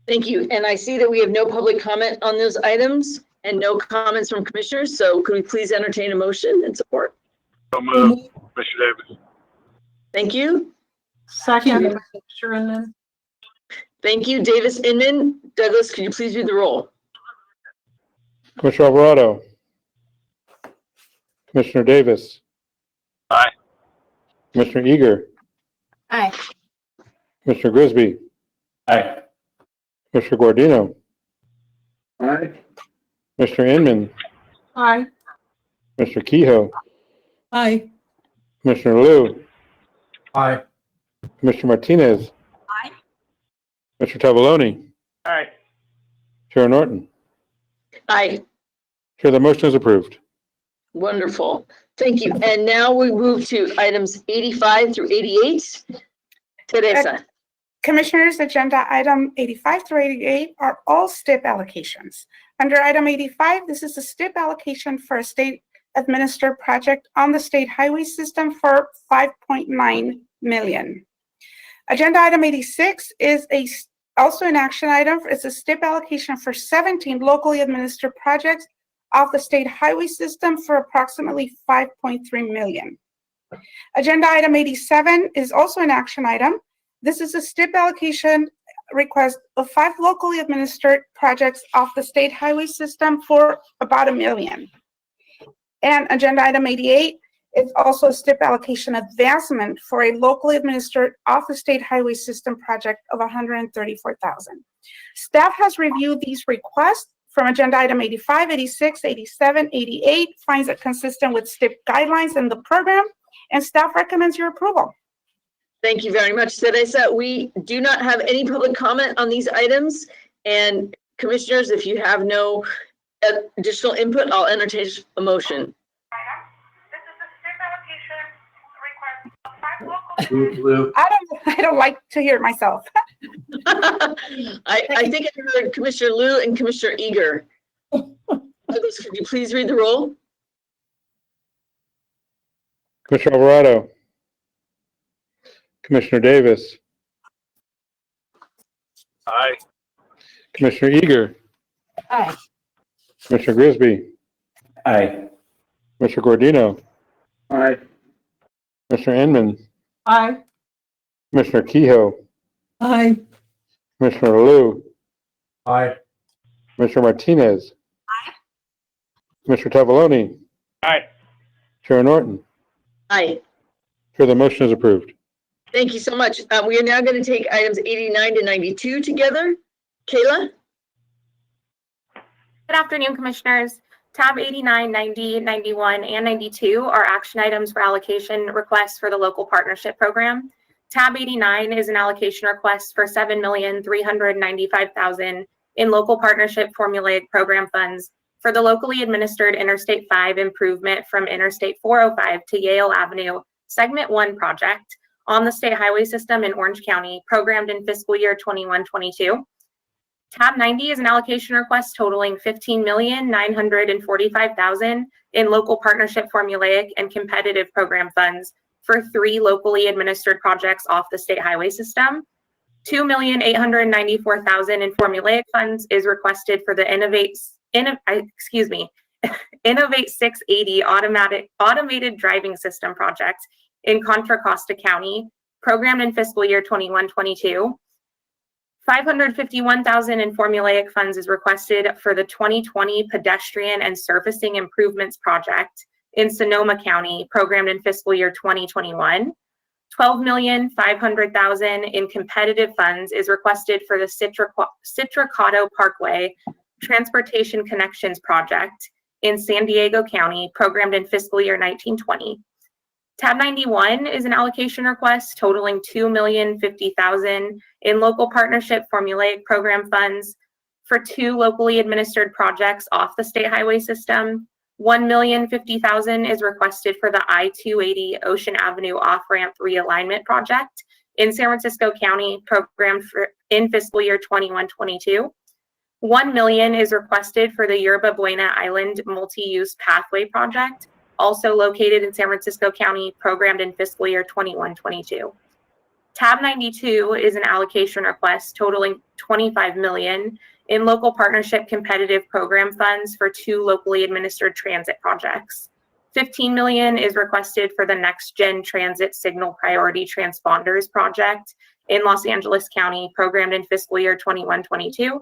[SPEAKER 1] Thank you. And I see that we have no public comment on those items and no comments from commissioners. So could we please entertain a motion and support?
[SPEAKER 8] So moved. Commissioner Davis.
[SPEAKER 1] Thank you.
[SPEAKER 5] Second, Sherman.
[SPEAKER 1] Thank you. Davis, Inman, Douglas, could you please do the roll?
[SPEAKER 3] Commissioner Alvarado, Commissioner Davis,
[SPEAKER 8] Aye.
[SPEAKER 3] Commissioner Eager,
[SPEAKER 7] Aye.
[SPEAKER 3] Commissioner Grisby,
[SPEAKER 12] Aye.
[SPEAKER 3] Commissioner Guardino,
[SPEAKER 8] Aye.
[SPEAKER 3] Commissioner Inman,
[SPEAKER 5] Aye.
[SPEAKER 3] Commissioner Kehoe,
[SPEAKER 10] Aye.
[SPEAKER 3] Commissioner Liu,
[SPEAKER 6] Aye.
[SPEAKER 3] Commissioner Martinez,
[SPEAKER 7] Aye.
[SPEAKER 3] Mr. Tavaloni,
[SPEAKER 8] Aye.
[SPEAKER 3] Chair Norton.
[SPEAKER 1] Aye.
[SPEAKER 3] Chair, the motion is approved.
[SPEAKER 1] Wonderful. Thank you. And now we move to items 85 through 88. Teresa.
[SPEAKER 11] Commissioners, agenda item 85 through 88 are all STIP allocations. Under item 85, this is a STIP allocation for a state administered project on the state highway system for $5.9 million. Agenda item 86 is also an action item. It's a STIP allocation for 17 locally administered projects off the state highway system for approximately $5.3 million. Agenda item 87 is also an action item. This is a STIP allocation request of 5 locally administered projects off the state highway system for about $1 million. And agenda item 88 is also a STIP allocation advancement for a locally administered off the state highway system project of $134,000. Staff has reviewed these requests from agenda item 85, 86, 87, 88, finds it consistent with STIP guidelines in the program, and staff recommends your approval.
[SPEAKER 1] Thank you very much, Teresa. We do not have any public comment on these items. And commissioners, if you have no additional input, I'll entertain a motion.
[SPEAKER 11] I don't like to hear myself.
[SPEAKER 1] I think I heard Commissioner Liu and Commissioner Eager. Douglas, could you please read the roll?
[SPEAKER 3] Commissioner Alvarado. Commissioner Davis.
[SPEAKER 8] Aye.
[SPEAKER 3] Commissioner Eager.
[SPEAKER 7] Aye.
[SPEAKER 3] Commissioner Grisby.
[SPEAKER 12] Aye.
[SPEAKER 3] Commissioner Gordino.
[SPEAKER 8] Aye.
[SPEAKER 3] Commissioner Inman.
[SPEAKER 5] Aye.
[SPEAKER 3] Commissioner Kehoe.
[SPEAKER 10] Aye.
[SPEAKER 3] Commissioner Liu.
[SPEAKER 6] Aye.
[SPEAKER 3] Commissioner Martinez.
[SPEAKER 7] Aye.
[SPEAKER 3] Commissioner Tavaloni.
[SPEAKER 8] Aye.
[SPEAKER 3] Chair Norton.
[SPEAKER 1] Aye.
[SPEAKER 3] Chair, the motion is approved.
[SPEAKER 1] Thank you so much. We are now going to take items 89 to 92 together. Kayla?
[SPEAKER 18] Good afternoon, Commissioners. Tab 89, 90, 91, and 92 are action items for allocation requests for the local partnership program. Tab 89 is an allocation request for $7,395,000 in local partnership formulaic program funds for the locally administered Interstate 5 improvement from Interstate 405 to Yale Avenue Segment 1 project on the state highway system in Orange County, programmed in fiscal year 21-22. Tab 90 is an allocation request totaling $15,945,000 in local partnership formulaic and competitive program funds for 3 locally administered projects off the state highway system. $2,894,000 in formulaic funds is requested for the Innovate 680 automated driving system project in Contra Costa County, programmed in fiscal year 21-22. $551,000 in formulaic funds is requested for the 2020 pedestrian and surfacing improvements project in Sonoma County, programmed in fiscal year 2021. $12,500,000 in competitive funds is requested for the Citricado Parkway Transportation Connections project in San Diego County, programmed in fiscal year 1920. Tab 91 is an allocation request totaling $2,050,000 in local partnership formulaic program funds for 2 locally administered projects off the state highway system. $1,050,000 is requested for the I-280 Ocean Avenue off-ramp realignment project in San Francisco County, programmed in fiscal year 21-22. $1 million is requested for the Yerba Buena Island multi-use pathway project, also located in San Francisco County, programmed in fiscal year 21-22. Tab 92 is an allocation request totaling $25 million in local partnership competitive program funds for 2 locally administered transit projects. $15 million is requested for the Next Gen Transit Signal Priority Transponders project in Los Angeles County, programmed in fiscal year 21-22.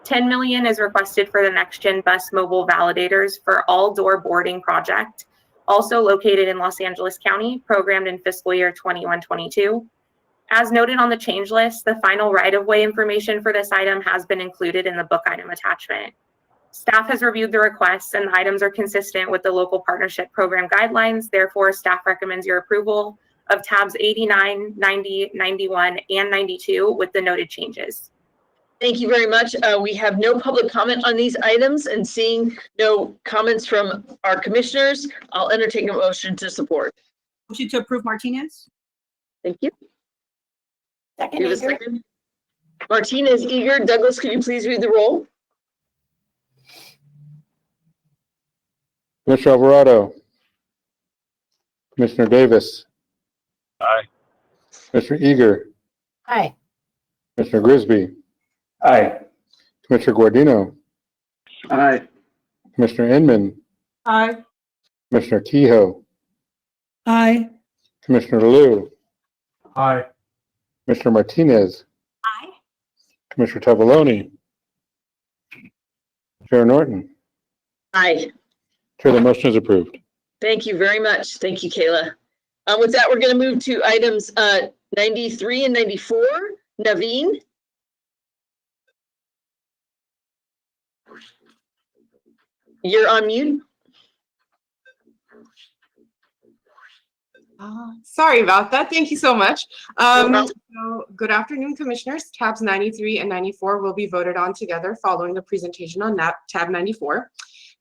[SPEAKER 18] $10 million is requested for the Next Gen Bus Mobile Validators for All Door Boarding project, also located in Los Angeles County, programmed in fiscal year 21-22. As noted on the change list, the final right-of-way information for this item has been included in the book item attachment. Staff has reviewed the requests and the items are consistent with the local partnership program guidelines. Therefore, staff recommends your approval of tabs 89, 90, 91, and 92 with the noted changes.
[SPEAKER 1] Thank you very much. We have no public comment on these items, and seeing no comments from our commissioners, I'll entertain a motion to support.
[SPEAKER 7] Motion to approve Martinez.
[SPEAKER 1] Thank you.
[SPEAKER 7] Second,
[SPEAKER 1] Do you have a
[SPEAKER 7] Eager.
[SPEAKER 1] second? Martinez, Eager. Douglas, could you please read the roll?
[SPEAKER 3] Commissioner Alvarado. Commissioner Davis.
[SPEAKER 8] Aye.
[SPEAKER 3] Commissioner Eager.
[SPEAKER 7] Aye.
[SPEAKER 3] Commissioner Grisby,
[SPEAKER 12] Aye.
[SPEAKER 3] Commissioner Guardino,
[SPEAKER 8] Aye.
[SPEAKER 3] Commissioner Inman,
[SPEAKER 5] Aye.
[SPEAKER 3] Commissioner Kehoe,
[SPEAKER 10] aye,
[SPEAKER 3] Commissioner Liu,
[SPEAKER 6] Aye.
[SPEAKER 3] Commissioner Martinez,
[SPEAKER 7] Aye.
[SPEAKER 3] Commissioner Tavaloni, Chair Norton.
[SPEAKER 1] Aye.
[SPEAKER 3] Chair, the motion is approved.
[SPEAKER 1] Thank you very much. Thank you, Kayla. With that, we're going to move to items 93 and 94. Naveen? You're on mute.
[SPEAKER 19] Sorry about that. Thank you so much.
[SPEAKER 1] problem.
[SPEAKER 19] So good afternoon, Commissioners. Tabs 93 and 94 will be voted on together following the presentation on tab 94.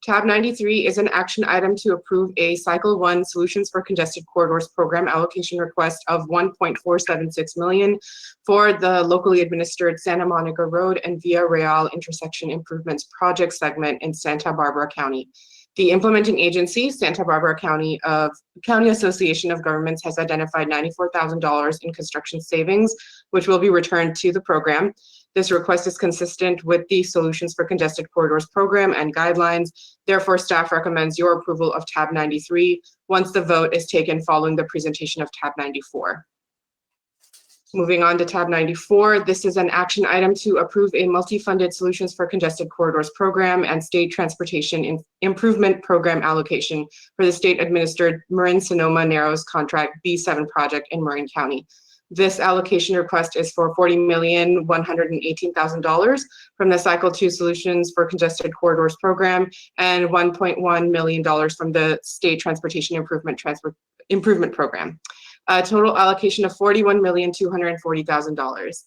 [SPEAKER 19] Tab 93 is an action item to approve a Cycle 1 Solutions for Congested Corridors program allocation request of $1.476 million for the locally administered Santa Monica Road and Via Real intersection improvements project segment in Santa Barbara County. The implementing agency, Santa Barbara County Association of Governments, has identified $94,000 in construction savings, which will be returned to the program. This request is consistent with the Solutions for Congested Corridors program and guidelines. Therefore, staff recommends your approval of tab 93 once the vote is taken following the presentation of tab 94. Moving on to tab 94, this is an action item to approve a multi-funded Solutions for Congested Corridors program and state transportation improvement program allocation for the state-administered Marin-Sonoma Narrows Contract B7 project in Marin County. This allocation request is for $40,118,000 from the Cycle 2 Solutions for Congested Corridors program and $1.1 million from the State Transportation Improvement Program. A total allocation of $41,240,000.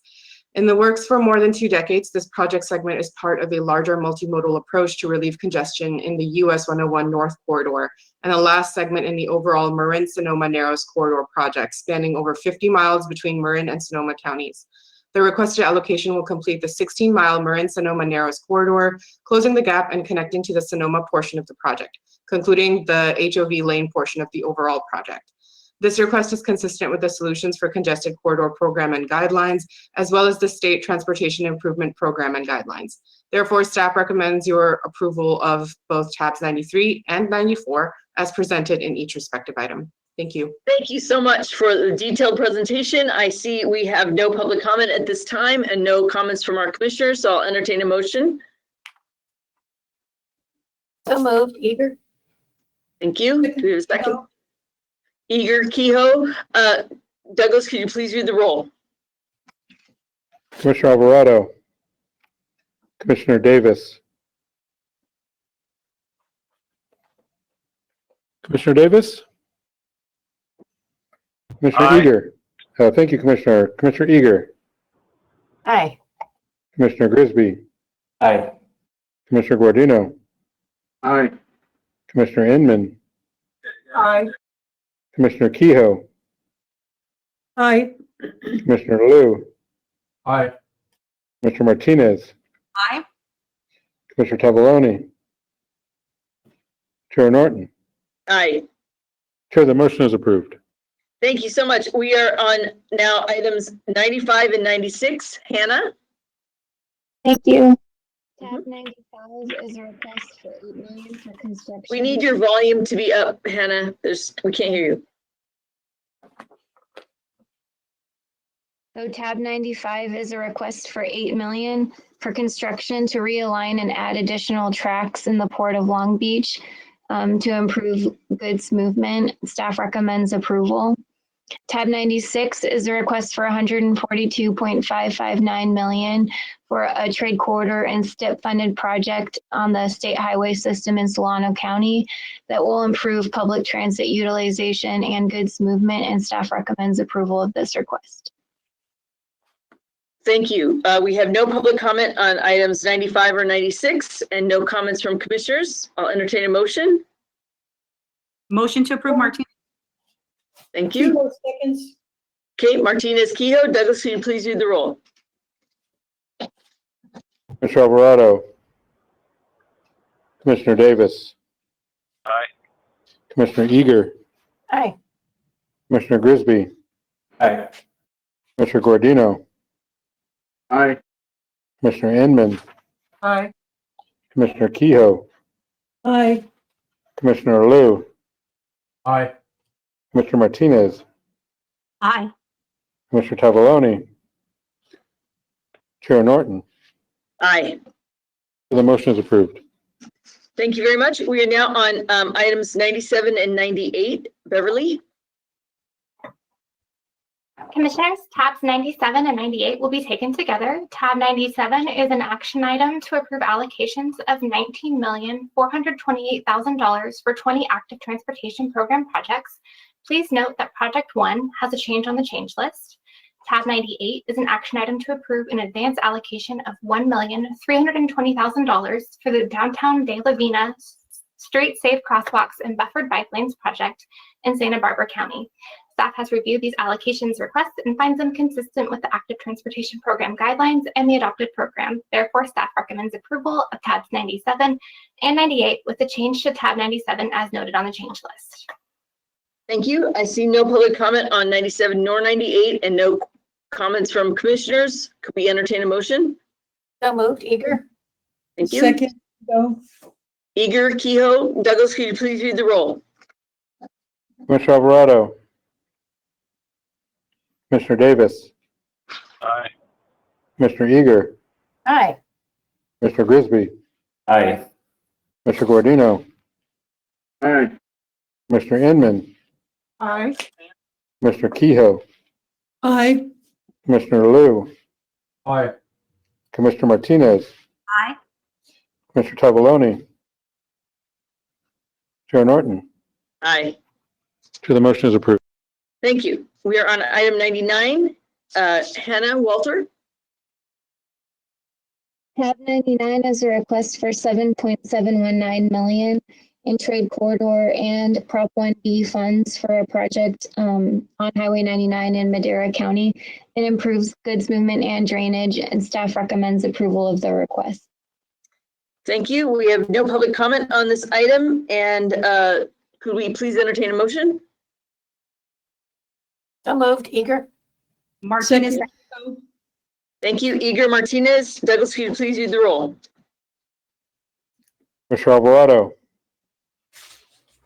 [SPEAKER 19] In the works for more than 2 decades, this project segment is part of a larger multimodal approach to relieve congestion in the US 101 North Corridor and the last segment in the overall Marin-Sonoma Narrows Corridor project, spanning over 50 miles between Marin and Sonoma counties. The requested allocation will complete the 16-mile Marin-Sonoma Narrows Corridor, closing the gap and connecting to the Sonoma portion of the project, concluding the HOV lane portion of the overall project. This request is consistent with the Solutions for Congested Corridor program and guidelines, as well as the State Transportation Improvement Program and guidelines. Therefore, staff recommends your approval of both tabs 93 and 94 as presented in each respective item. Thank you.
[SPEAKER 1] Thank you so much for the detailed presentation. I see we have no public comment at this time and no comments from our commissioners, so I'll entertain a motion.
[SPEAKER 7] So moved. Eager.
[SPEAKER 1] Thank you. Do we have a second? Eager, Kehoe. Douglas, could you please read the roll?
[SPEAKER 3] Commissioner Alvarado, Commissioner Davis, Commissioner Davis, Commissioner
[SPEAKER 8] Aye.
[SPEAKER 3] Eager. Thank you, Commissioner. Commissioner Eager,
[SPEAKER 7] Aye.
[SPEAKER 3] Commissioner Grisby,
[SPEAKER 12] Aye.
[SPEAKER 3] Commissioner Guardino,
[SPEAKER 8] Aye.
[SPEAKER 3] Commissioner Inman,
[SPEAKER 5] Aye.
[SPEAKER 3] Commissioner Kehoe,
[SPEAKER 10] aye,
[SPEAKER 3] Commissioner Liu,
[SPEAKER 6] Aye.
[SPEAKER 3] Commissioner Martinez,
[SPEAKER 7] Aye.
[SPEAKER 3] Commissioner Tavaloni, Chair Norton.
[SPEAKER 1] Aye.
[SPEAKER 3] Chair, the motion is approved.
[SPEAKER 1] Thank you so much. We are on now items 95 and 96. Hannah?
[SPEAKER 20] Thank you. Tab 95 is a request for $8 million for construction.
[SPEAKER 1] We need your volume to be up, Hannah. We can't hear you.
[SPEAKER 20] So tab 95 is a request for $8 million for construction to realign and add additional tracks in the Port of Long Beach to improve goods movement. Staff recommends approval. Tab 96 is a request for $142.559 million for a trade corridor and STIP funded project on the state highway system in Solano County that will improve public transit utilization and goods movement, and staff recommends approval of this request.
[SPEAKER 1] Thank you. We have no public comment on items 95 or 96 and no comments from commissioners. I'll entertain a motion.
[SPEAKER 7] Motion to approve Martinez.
[SPEAKER 1] Thank you.
[SPEAKER 13] Seconds.
[SPEAKER 1] Kate Martinez Kehoe. Douglas, can you please read the roll?
[SPEAKER 3] Commissioner Alvarado, Commissioner Davis,
[SPEAKER 8] Aye.
[SPEAKER 3] Commissioner Eager,
[SPEAKER 7] Aye.
[SPEAKER 3] Commissioner Grisby,
[SPEAKER 12] Aye.
[SPEAKER 3] Commissioner Guardino,
[SPEAKER 8] Aye.
[SPEAKER 3] Commissioner Inman,
[SPEAKER 5] Aye.
[SPEAKER 3] Commissioner Kehoe,
[SPEAKER 10] Aye.
[SPEAKER 3] Commissioner Liu,
[SPEAKER 6] Aye.
[SPEAKER 3] Commissioner Martinez,
[SPEAKER 7] Aye.
[SPEAKER 3] Commissioner Tavaloni, Chair Norton.
[SPEAKER 1] Aye.
[SPEAKER 3] The motion is approved.
[SPEAKER 1] Thank you very much. We are now on items 97 and 98. Beverly?
[SPEAKER 18] Commissioners, tabs 97 and 98 will be taken together. Tab 97 is an action item to approve allocations of $19,428,000 for 20 active transportation program projects. Please note that Project 1 has a change on the change list. Tab 98 is an action item to approve an advance allocation of $1,320,000 for the Downtown De La Vina Street Safe Crosswalks and Buffered Bike Lanes project in Santa Barbara County. Staff has reviewed these allocations requests and finds them consistent with the Active Transportation Program guidelines and the adopted program. Therefore, staff recommends approval of tabs 97 and 98 with the change to tab 97 as noted on the change list.
[SPEAKER 1] Thank you. I see no public comment on 97 nor 98 and no comments from commissioners. Could we entertain a motion?
[SPEAKER 7] So moved. Eager.
[SPEAKER 1] Thank you.
[SPEAKER 10] Second, Kehoe.
[SPEAKER 1] Eager, Kehoe, Douglas, could you please read the roll?
[SPEAKER 3] Commissioner Alvarado, Commissioner Davis,
[SPEAKER 8] Aye.
[SPEAKER 3] Commissioner Eager,
[SPEAKER 7] Aye.
[SPEAKER 3] Commissioner Grisby,
[SPEAKER 12] Aye.
[SPEAKER 3] Commissioner Gordino,
[SPEAKER 8] Aye.
[SPEAKER 3] Commissioner Inman,
[SPEAKER 5] Aye.
[SPEAKER 3] Commissioner Kehoe,
[SPEAKER 10] Aye.
[SPEAKER 3] Commissioner Liu,
[SPEAKER 6] Aye.
[SPEAKER 3] Commissioner Martinez,
[SPEAKER 7] Aye.
[SPEAKER 3] Commissioner Tavaloni, Chair Norton.
[SPEAKER 1] Aye.
[SPEAKER 3] The motion is approved.
[SPEAKER 1] Thank you. We are on item 99. Hannah Walter?
[SPEAKER 20] Tab 99 is a request for 7.719 million in trade corridor and Prop 1B funds for a project on Highway 99 in Madera County. It improves goods movement and drainage, and staff recommends approval of the request.
[SPEAKER 1] Thank you. We have no public comment on this item, and could we please entertain a motion?
[SPEAKER 7] So moved. Eager. Martinez.
[SPEAKER 10] Second, Kehoe.
[SPEAKER 1] Thank you. Eager, Martinez, Douglas, could you please read the roll?
[SPEAKER 3] Commissioner Alvarado,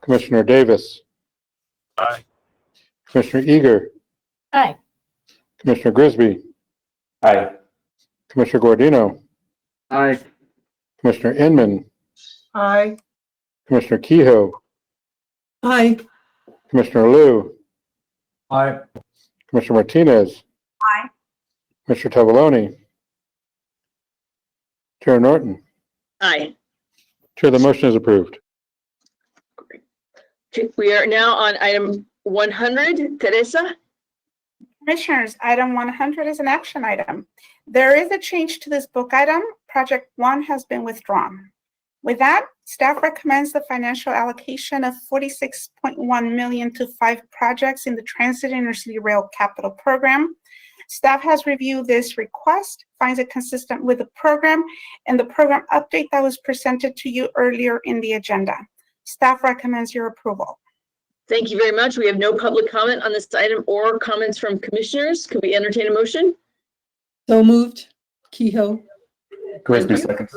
[SPEAKER 3] Commissioner Davis,
[SPEAKER 8] Aye.
[SPEAKER 3] Commissioner Eager,
[SPEAKER 7] Aye.
[SPEAKER 3] Commissioner Grisby,
[SPEAKER 12] Aye.
[SPEAKER 3] Commissioner Gordino,
[SPEAKER 8] Aye.
[SPEAKER 3] Commissioner Inman,
[SPEAKER 5] Aye.
[SPEAKER 3] Commissioner Kehoe,
[SPEAKER 10] Aye.
[SPEAKER 3] Commissioner Liu,
[SPEAKER 6] Aye.
[SPEAKER 3] Commissioner Martinez,
[SPEAKER 7] Aye.
[SPEAKER 3] Commissioner Tavaloni, Chair Norton.
[SPEAKER 1] Aye.
[SPEAKER 3] Chair, the motion is approved.
[SPEAKER 1] Okay, we are now on item 100. Teresa?
[SPEAKER 11] Commissioners, item 100 is an action item. There is a change to this book item. Project 1 has been withdrawn. With that, staff recommends the financial allocation of $46.1 million to 5 projects in the Transit Intercity Rail Capital Program. Staff has reviewed this request, finds it consistent with the program and the program update that was presented to you earlier in the agenda. Staff recommends your approval.
[SPEAKER 1] Thank you very much. We have no public comment on this item or comments from commissioners. Could we entertain a motion?
[SPEAKER 10] So moved. Kehoe.
[SPEAKER 12] Grisby seconds.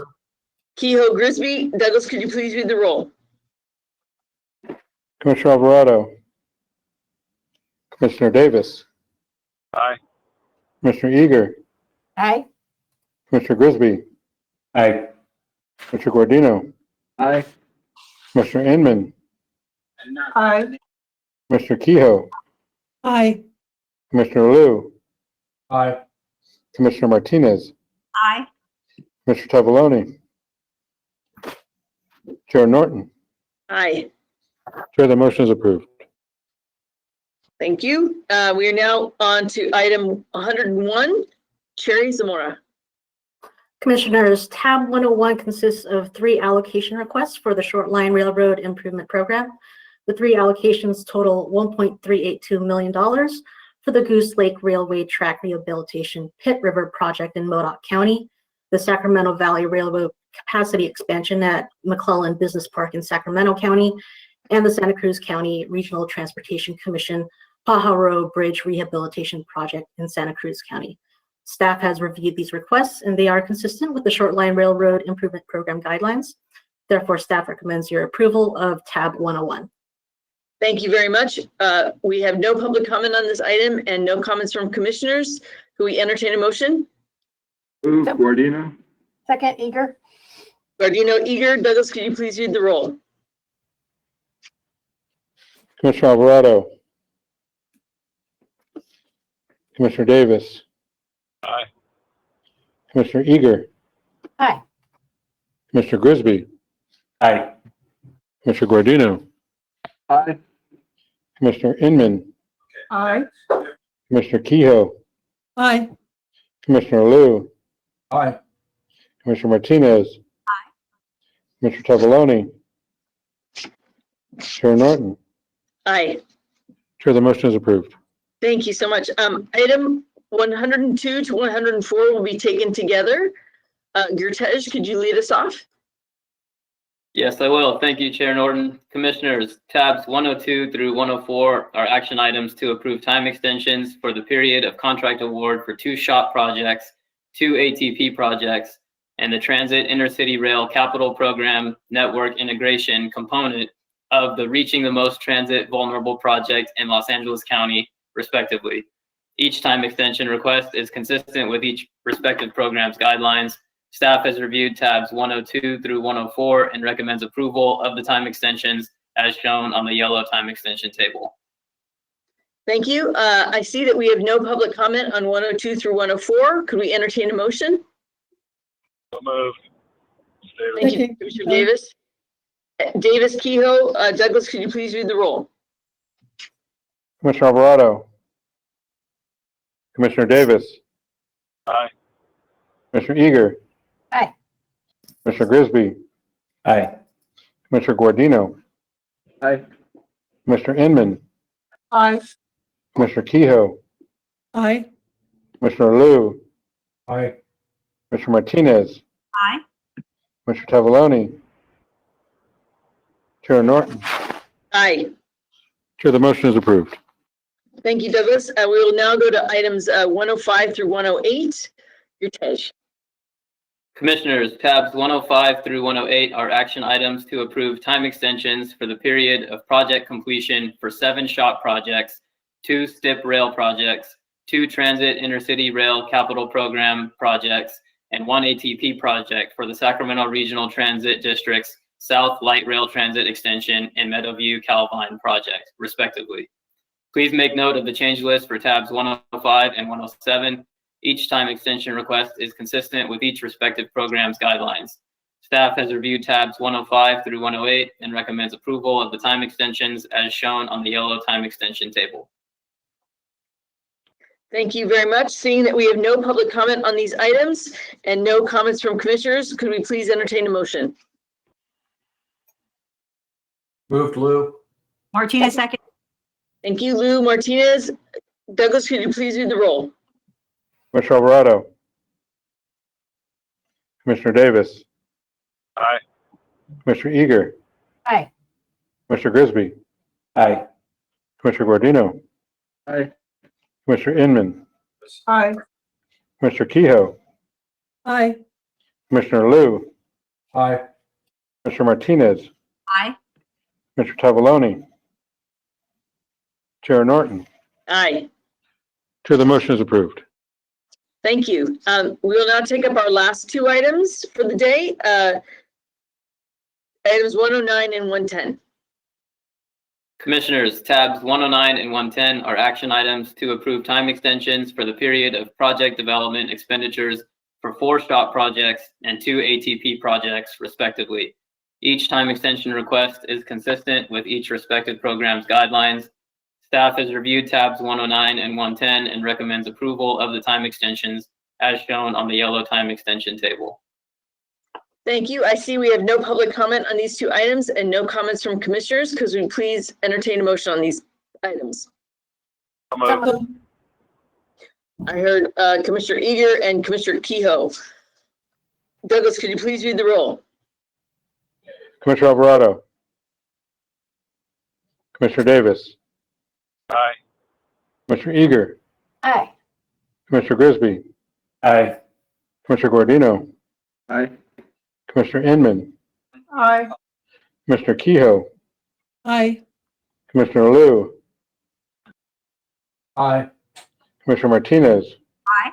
[SPEAKER 1] Kehoe, Grisby, Douglas, could you please read the roll?
[SPEAKER 3] Commissioner Alvarado, Commissioner Davis,
[SPEAKER 8] Aye.
[SPEAKER 3] Commissioner Eager,
[SPEAKER 7] Aye.
[SPEAKER 3] Commissioner Grisby,
[SPEAKER 12] Aye.
[SPEAKER 3] Commissioner Gordino,
[SPEAKER 8] Aye.
[SPEAKER 3] Commissioner Inman,
[SPEAKER 5] Aye.
[SPEAKER 3] Commissioner Kehoe,
[SPEAKER 10] Aye.
[SPEAKER 3] Commissioner Liu,
[SPEAKER 6] Aye.
[SPEAKER 3] Commissioner Martinez,
[SPEAKER 7] Aye.
[SPEAKER 3] Commissioner Tavaloni, Chair Norton.
[SPEAKER 1] Aye.
[SPEAKER 3] Chair, the motion is approved.
[SPEAKER 1] Thank you. We are now on to item 101. Cherry Zamora.
[SPEAKER 21] Commissioners, tab 101 consists of 3 allocation requests for the Short Line Railroad Improvement Program. The 3 allocations total $1.382 million for the Goose Lake Railway Track Rehabilitation Pit River Project in Modoc County, the Sacramento Valley Railroad Capacity Expansion at McClellan Business Park in Sacramento County, and the Santa Cruz County Regional Transportation Commission Pajaro Bridge Rehabilitation Project in Santa Cruz County. Staff has reviewed these requests and they are consistent with the Short Line Railroad Improvement Program guidelines. Therefore, staff recommends your approval of tab 101.
[SPEAKER 1] Thank you very much. We have no public comment on this item and no comments from commissioners. Could we entertain a motion?
[SPEAKER 8] Move Guardino.
[SPEAKER 7] Second, Eager.
[SPEAKER 1] Guardino, Eager. Douglas, could you please read the roll?
[SPEAKER 3] Commissioner Alvarado. Commissioner Davis.
[SPEAKER 8] Aye.
[SPEAKER 3] Commissioner Eager.
[SPEAKER 7] Aye.
[SPEAKER 3] Commissioner Grisby.
[SPEAKER 12] Aye.
[SPEAKER 3] Commissioner Guardino.
[SPEAKER 8] Aye.
[SPEAKER 3] Commissioner Inman.
[SPEAKER 5] Aye.
[SPEAKER 3] Commissioner Kehoe.
[SPEAKER 10] Aye.
[SPEAKER 3] Commissioner Liu.
[SPEAKER 6] Aye.
[SPEAKER 3] Commissioner Martinez.
[SPEAKER 7] Aye.
[SPEAKER 3] Commissioner Tavaloni. Chair Norton.
[SPEAKER 1] Aye.
[SPEAKER 3] Chair, the motion is approved.
[SPEAKER 1] Thank you so much. Item 102 to 104 will be taken together. Gurtej, could you lead us off?
[SPEAKER 4] Yes, I will. Thank you, Chair Norton. Commissioners, tabs 102 through 104 are action items to approve time extensions for the period of contract award for 2 SHOP projects, 2 ATP projects, and the Transit Intercity Rail Capital Program Network Integration component of the Reaching the Most Transit Vulnerable project in Los Angeles County, respectively. Each time extension request is consistent with each respective program's guidelines. Staff has reviewed tabs 102 through 104 and recommends approval of the time extensions as shown on the yellow time extension table.
[SPEAKER 1] Thank you. I see that we have no public comment on 102 through 104. Could we entertain a motion?
[SPEAKER 8] So moved.
[SPEAKER 1] Thank you, Commissioner Davis. Davis, Kehoe, Douglas, could you please read the roll?
[SPEAKER 3] Commissioner Alvarado. Commissioner Davis.
[SPEAKER 8] Aye.
[SPEAKER 3] Commissioner Eager.
[SPEAKER 7] Aye.
[SPEAKER 3] Commissioner Grisby.
[SPEAKER 12] Aye.
[SPEAKER 3] Commissioner Guardino.
[SPEAKER 8] Aye.
[SPEAKER 3] Commissioner Inman.
[SPEAKER 5] Aye.
[SPEAKER 3] Commissioner Kehoe.
[SPEAKER 10] Aye.
[SPEAKER 3] Commissioner Liu.
[SPEAKER 6] Aye.
[SPEAKER 3] Commissioner Martinez.
[SPEAKER 7] Aye.
[SPEAKER 3] Commissioner Tavaloni. Chair Norton.
[SPEAKER 1] Aye.
[SPEAKER 3] Chair, the motion is approved.
[SPEAKER 1] Thank you, Douglas. We will now go to items 105 through 108. Gurtej.
[SPEAKER 4] Commissioners, tabs 105 through 108 are action items to approve time extensions for the period of project completion for 7 SHOP projects, 2 STIP rail projects, 2 Transit Intercity Rail Capital Program projects, and 1 ATP project for the Sacramento Regional Transit District's South Light Rail Transit Extension and Meadowview Calvine project, respectively. Please make note of the change list for tabs 105 and 107. Each time extension request is consistent with each respective program's guidelines. Staff has reviewed tabs 105 through 108 and recommends approval of the time extensions as shown on the yellow time extension table.
[SPEAKER 1] Thank you very much. Seeing that we have no public comment on these items and no comments from commissioners, could we please entertain a motion?
[SPEAKER 6] Moved Lou.
[SPEAKER 7] Martinez, second.
[SPEAKER 1] Thank you, Lou. Martinez. Douglas, could you please read the roll?
[SPEAKER 3] Commissioner Alvarado. Commissioner Davis.
[SPEAKER 8] Aye.
[SPEAKER 3] Commissioner Eager.
[SPEAKER 7] Aye.
[SPEAKER 3] Commissioner Grisby.
[SPEAKER 12] Aye.
[SPEAKER 3] Commissioner Guardino.
[SPEAKER 8] Aye.
[SPEAKER 3] Commissioner Inman.
[SPEAKER 5] Aye.
[SPEAKER 3] Commissioner Kehoe.
[SPEAKER 10] Aye.
[SPEAKER 3] Commissioner Liu.
[SPEAKER 6] Aye.
[SPEAKER 3] Commissioner Martinez.
[SPEAKER 7] Aye.
[SPEAKER 3] Commissioner Tavaloni. Chair Norton.
[SPEAKER 1] Aye.
[SPEAKER 3] Chair, the motion is approved.
[SPEAKER 1] Thank you. We will now take up our last 2 items for the day. Items 109 and 110.
[SPEAKER 4] Commissioners, tabs 109 and 110 are action items to approve time extensions for the period of project development expenditures for 4 SHOP projects and 2 ATP projects, respectively. Each time extension request is consistent with each respective program's guidelines. Staff has reviewed tabs 109 and 110 and recommends approval of the time extensions as shown on the yellow time extension table.
[SPEAKER 1] Thank you. I see we have no public comment on these 2 items and no comments from commissioners. Could we please entertain a motion on these items?
[SPEAKER 8] So moved.
[SPEAKER 1] I heard Commissioner Eager and Commissioner Kehoe. Douglas, could you please read the roll?
[SPEAKER 3] Commissioner Alvarado. Commissioner Davis.
[SPEAKER 8] Aye.
[SPEAKER 3] Commissioner Eager.
[SPEAKER 7] Aye.
[SPEAKER 3] Commissioner Grisby.
[SPEAKER 12] Aye.
[SPEAKER 3] Commissioner Guardino,
[SPEAKER 8] Aye.
[SPEAKER 3] Commissioner Inman,
[SPEAKER 5] Aye.
[SPEAKER 3] Commissioner Kehoe,
[SPEAKER 10] Aye.
[SPEAKER 3] Commissioner Liu,
[SPEAKER 6] Aye.
[SPEAKER 3] Commissioner Martinez,
[SPEAKER 7] Aye.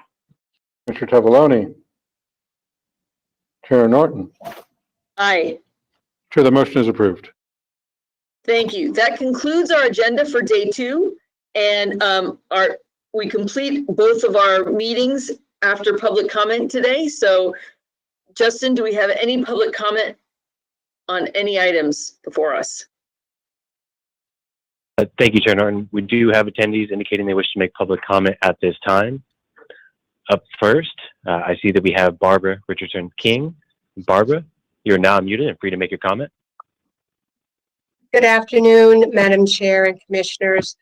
[SPEAKER 3] Commissioner Tavaloni, Chair Norton.
[SPEAKER 1] Aye.
[SPEAKER 3] Chair, the motion is approved.
[SPEAKER 1] Thank you. That concludes our agenda for day 2. And we complete both of our meetings after public comment today. So Justin, do we have any public comment on any items before us?
[SPEAKER 9] Thank you, Chair Norton. We do have attendees indicating they wish to make public comment at this time. Up first, I see that we have Barbara Richardson King. Barbara, you're now muted and free to make your comment.
[SPEAKER 22] Good afternoon, Madam Chair and Commissioners.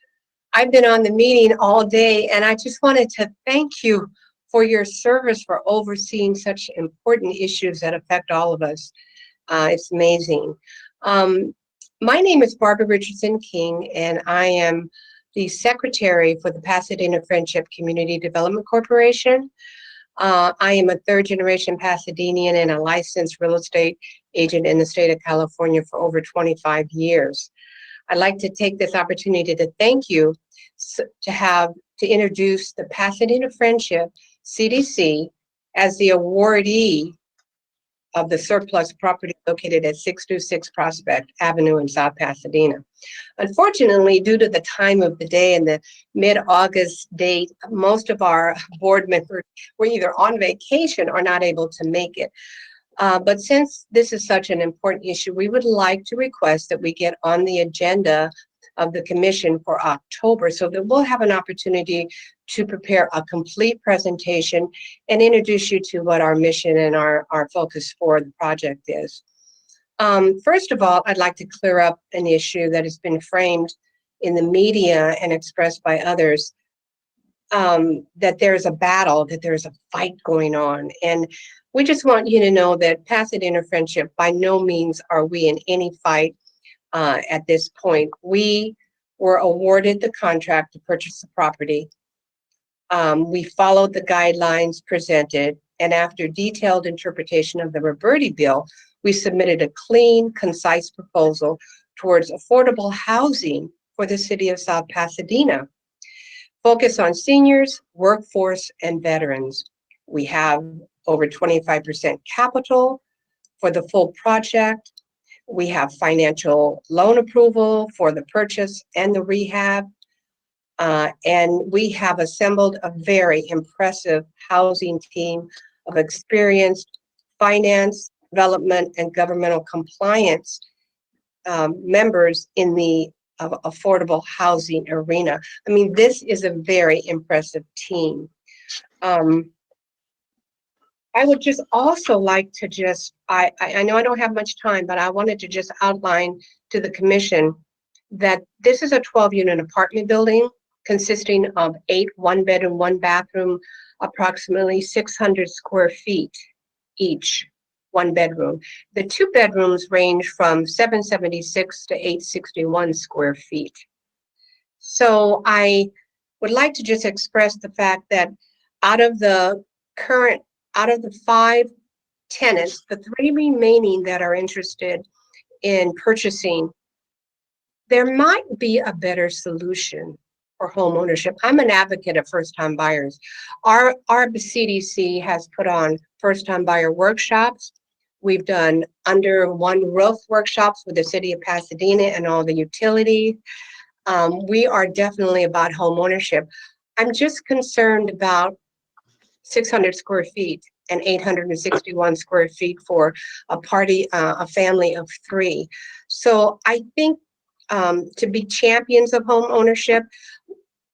[SPEAKER 22] I've been on the meeting all day, and I just wanted to thank you for your service for overseeing such important issues that affect all of us. It's amazing. My name is Barbara Richardson King, and I am the Secretary for the Pasadena Friendship Community Development Corporation. I am a third-generation Pasadenian and a licensed real estate agent in the state of California for over 25 years. I'd like to take this opportunity to thank you to introduce the Pasadena Friendship CDC as the awardee of the surplus property located at 626 Prospect Avenue in South Pasadena. Unfortunately, due to the time of the day and the mid-August date, most of our board members were either on vacation or not able to make it. But since this is such an important issue, we would like to request that we get on the agenda of the commission for October so that we'll have an opportunity to prepare a complete presentation and introduce you to what our mission and our focus for the project is. First of all, I'd like to clear up an issue that has been framed in the media and expressed by others, that there's a battle, that there's a fight going on. And we just want you to know that Pasadena Friendship, by no means are we in any fight at this point. We were awarded the contract to purchase the property. We followed the guidelines presented, and after detailed interpretation of the Roberti bill, we submitted a clean, concise proposal towards affordable housing for the city of South Pasadena. Focus on seniors, workforce, and veterans. We have over 25% capital for the full project. We have financial loan approval for the purchase and the rehab. And we have assembled a very impressive housing team of experienced finance, development, and governmental compliance members in the affordable housing arena. I mean, this is a very impressive team. I would just also like to I know I don't have much time, but I wanted to just outline to the commission that this is a 12-unit apartment building consisting of 8 one-bedroom, 1-bathroom, approximately 600 square feet each, 1 bedroom. The 2 bedrooms range from 776 to 861 square feet. So I would like to just express the fact that out of the 5 tenants, the 3 remaining that are interested in purchasing, there might be a better solution for home ownership. I'm an advocate of first-time buyers. Our CDC has put on first-time buyer workshops. We've done under one roof workshops with the city of Pasadena and all the utilities. We are definitely about home ownership. I'm just concerned about 600 square feet and 861 square feet for a family of 3. So I think to be champions of home ownership,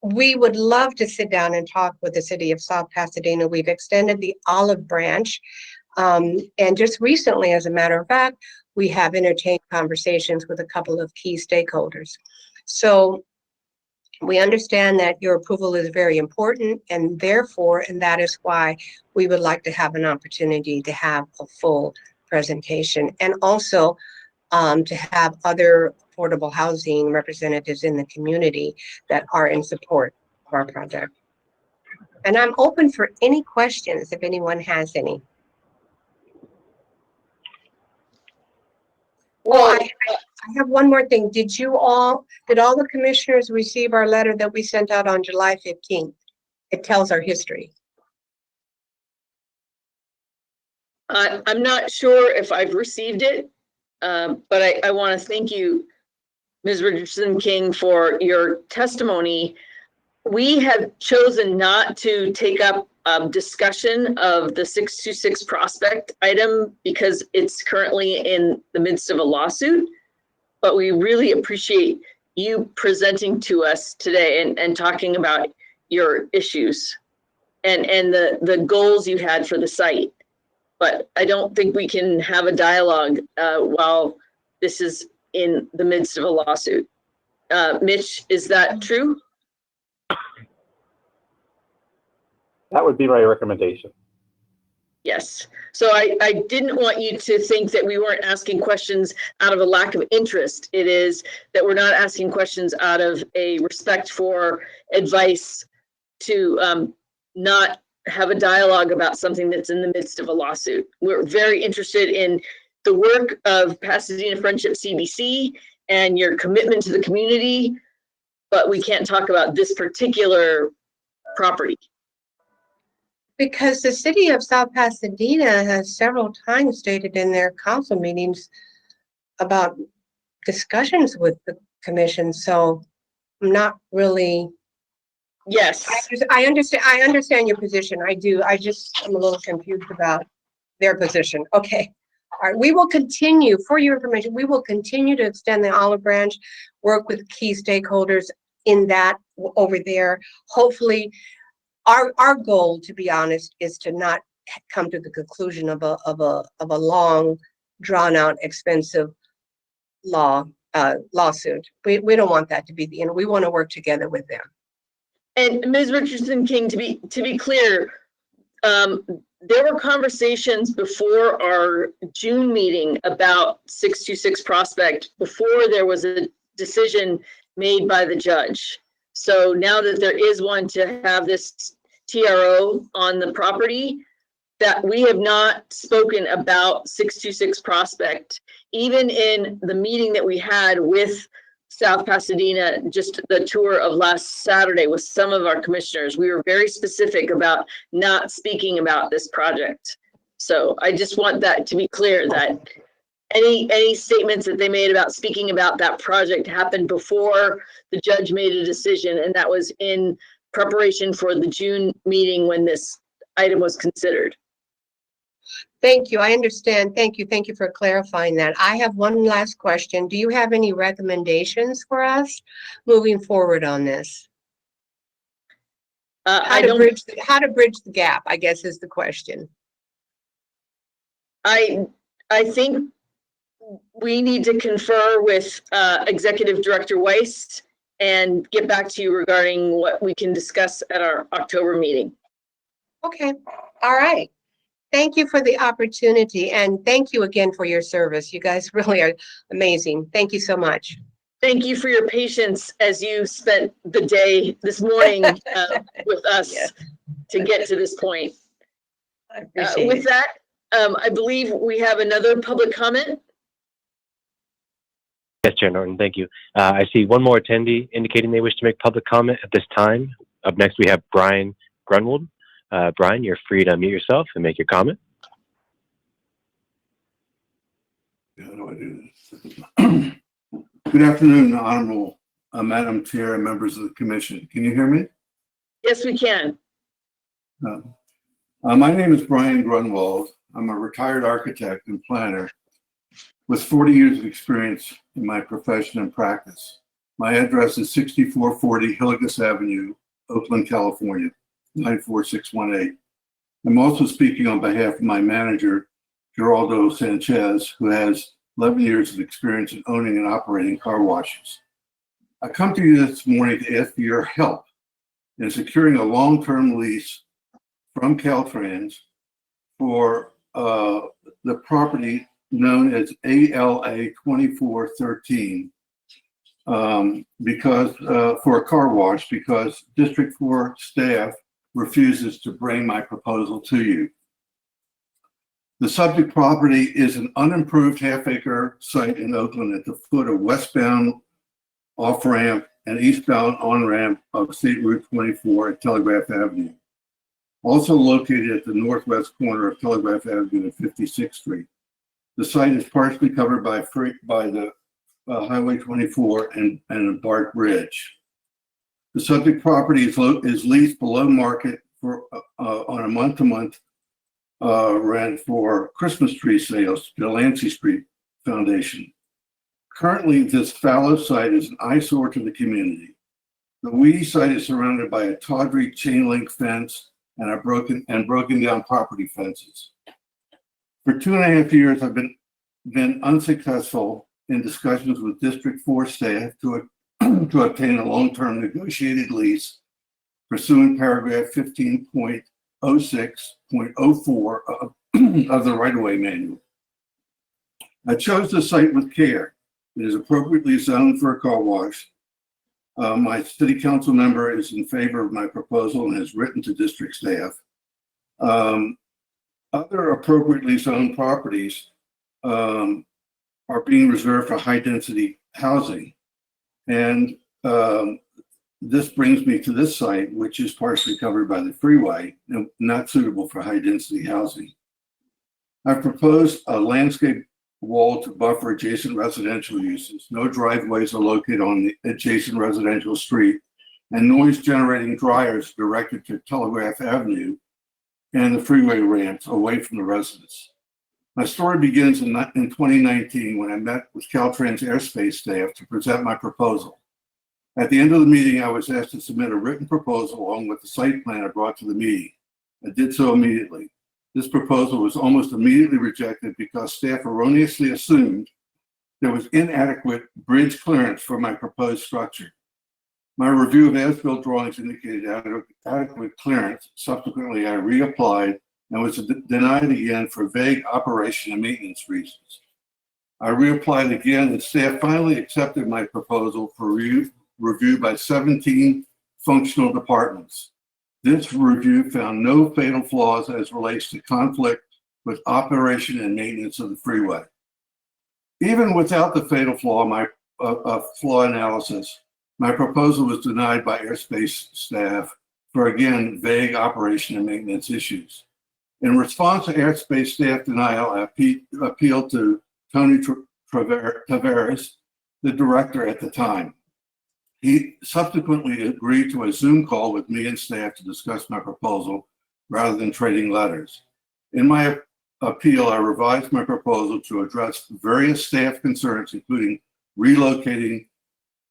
[SPEAKER 22] we would love to sit down and talk with the city of South Pasadena. We've extended the olive branch. And just recently, as a matter of fact, we have entertained conversations with a couple of key stakeholders. So we understand that your approval is very important, and therefore, and that is why we would like to have an opportunity to have a full presentation, and also to have other affordable housing representatives in the community that are in support of our project. And I'm open for any questions if anyone has any.
[SPEAKER 1] Well,
[SPEAKER 22] I have one more thing. Did all the commissioners receive our letter that we sent out on July 15th? It tells our history.
[SPEAKER 1] I'm not sure if I've received it, but I want to thank you, Ms. Richardson King, for your testimony. We have chosen not to take up discussion of the 626 prospect item because it's currently in the midst of a lawsuit, but we really appreciate you presenting to us today and talking about your issues and the goals you had for the site. But I don't think we can have a dialogue while this is in the midst of a lawsuit. Mitch, is that true?
[SPEAKER 3] That would be my recommendation.
[SPEAKER 1] Yes. So I didn't want you to think that we weren't asking questions out of a lack of interest. It is that we're not asking questions out of a respect for advice to not have a dialogue about something that's in the midst of a lawsuit. We're very interested in the work of Pasadena Friendship CBC and your commitment to the community, but we can't talk about this particular property.
[SPEAKER 22] Because the city of South Pasadena has several times stated in their council meetings about discussions with the commission, so I'm not really.
[SPEAKER 1] Yes.
[SPEAKER 22] I understand your position. I do. I'm a little confused about their position. Okay. All right. We will continue, for your information, we will continue to extend the olive branch, work with key stakeholders in that over there. Hopefully, our goal, to be honest, is to not come to the conclusion of a long, drawn out, expensive lawsuit. We don't want that to be the end. We want to work together with them.
[SPEAKER 1] And Ms. Richardson King, to be clear, there were conversations before our June meeting about 626 Prospect before there was a decision made by the judge. So now that there is one to have this TRO on the property, that we have not spoken about 626 Prospect, even in the meeting that we had with South Pasadena, just the tour of last Saturday with some of our commissioners, we were very specific about not speaking about this project. So I just want that to be clear that any statements that they made about speaking about that project happened before the judge made a decision, and that was in preparation for the June meeting when this item was considered.
[SPEAKER 22] Thank you. I understand. Thank you. Thank you for clarifying that. I have one last question. Do you have any recommendations for us moving forward on this? How to bridge the gap, I guess, is the question.
[SPEAKER 1] I think we need to confer with Executive Director Weiss and get back to you regarding what we can discuss at our October meeting.
[SPEAKER 22] Okay. All right. Thank you for the opportunity, and thank you again for your service. You guys really are amazing. Thank you so much.
[SPEAKER 1] Thank you for your patience as you spent the day this morning with us to get to this point.
[SPEAKER 22] I appreciate
[SPEAKER 1] with
[SPEAKER 22] it.
[SPEAKER 1] that, I believe we have another public comment.
[SPEAKER 9] Yes, Chair Norton, thank you. I see one more attendee indicating they wish to make public comment at this time. Up next, we have Brian Grunwald. Brian, you're free to unmute yourself and make your comment.
[SPEAKER 2] How do I do this? Good afternoon, Honorable Madam Chair and members of the Commission. Can you hear me?
[SPEAKER 1] Yes, we can.
[SPEAKER 2] My name is Brian Grunwald. I'm a retired architect and planner with 40 years of experience in my profession and practice. My address is 6440 Hillegas Avenue, Oakland, California, 94618. I'm also speaking on behalf of my manager, Geraldo Sanchez, who has 11 years of experience in owning and operating car washes. I come to you this morning to ask for your help in securing a long-term lease from Caltrans for the property known as ALA 2413 because for a car wash, because District 4 staff refuses to bring my proposal to you. The subject property is an unimproved half-acre site in Oakland at the foot of westbound off-ramp and eastbound on-ramp of State Route 24 at Telegraph Avenue. Also located at the northwest corner of Telegraph Avenue and 56th Street. The site is partially covered by the Highway 24 and a bark bridge. The subject property is leased below market for on a month-to-month rent for Christmas tree sales to Delancey Street Foundation. Currently, this fallow site is an eyesore to the community. The weedy site is surrounded by a tawdry chain link fence and broken down property fences. For 2.5 years, I've been unsuccessful in discussions with District 4 staff to obtain a long-term negotiated lease pursuant paragraph 15.06.04 of the right-of-way manual. I chose the site with care. It is appropriately zoned for a car wash. My city council member is in favor of my proposal and has written to district staff. Other appropriately zoned properties are being reserved for high-density housing. And this brings me to this site, which is partially covered by the freeway and not suitable for high-density housing. I've proposed a landscape wall to buffer adjacent residential uses. No driveways are located on the adjacent residential street, and noise-generating dryers directed to Telegraph Avenue and the freeway ramps away from the residents. My story begins in 2019 when I met with Caltrans airspace staff to present my proposal. At the end of the meeting, I was asked to submit a written proposal along with the site plan I brought to the meeting. I did so immediately. This proposal was almost immediately rejected because staff erroneously assumed there was inadequate bridge clearance for my proposed structure. My review of as-built drawings indicated adequate clearance. Subsequently, I reapplied and was denied again for vague operation and maintenance reasons. I reapplied again and staff finally accepted my proposal for review by 17 functional departments. This review found no fatal flaws as relates to conflict with operation and maintenance of the freeway. Even without the fatal flaw, flaw analysis, my proposal was denied by airspace staff for, again, vague operation and maintenance issues. In response to airspace staff denial, I appealed to Tony Tavares, the director at the time. He subsequently agreed to a Zoom call with me and staff to discuss my proposal rather than trading letters. In my appeal, I revised my proposal to address various staff concerns, including relocating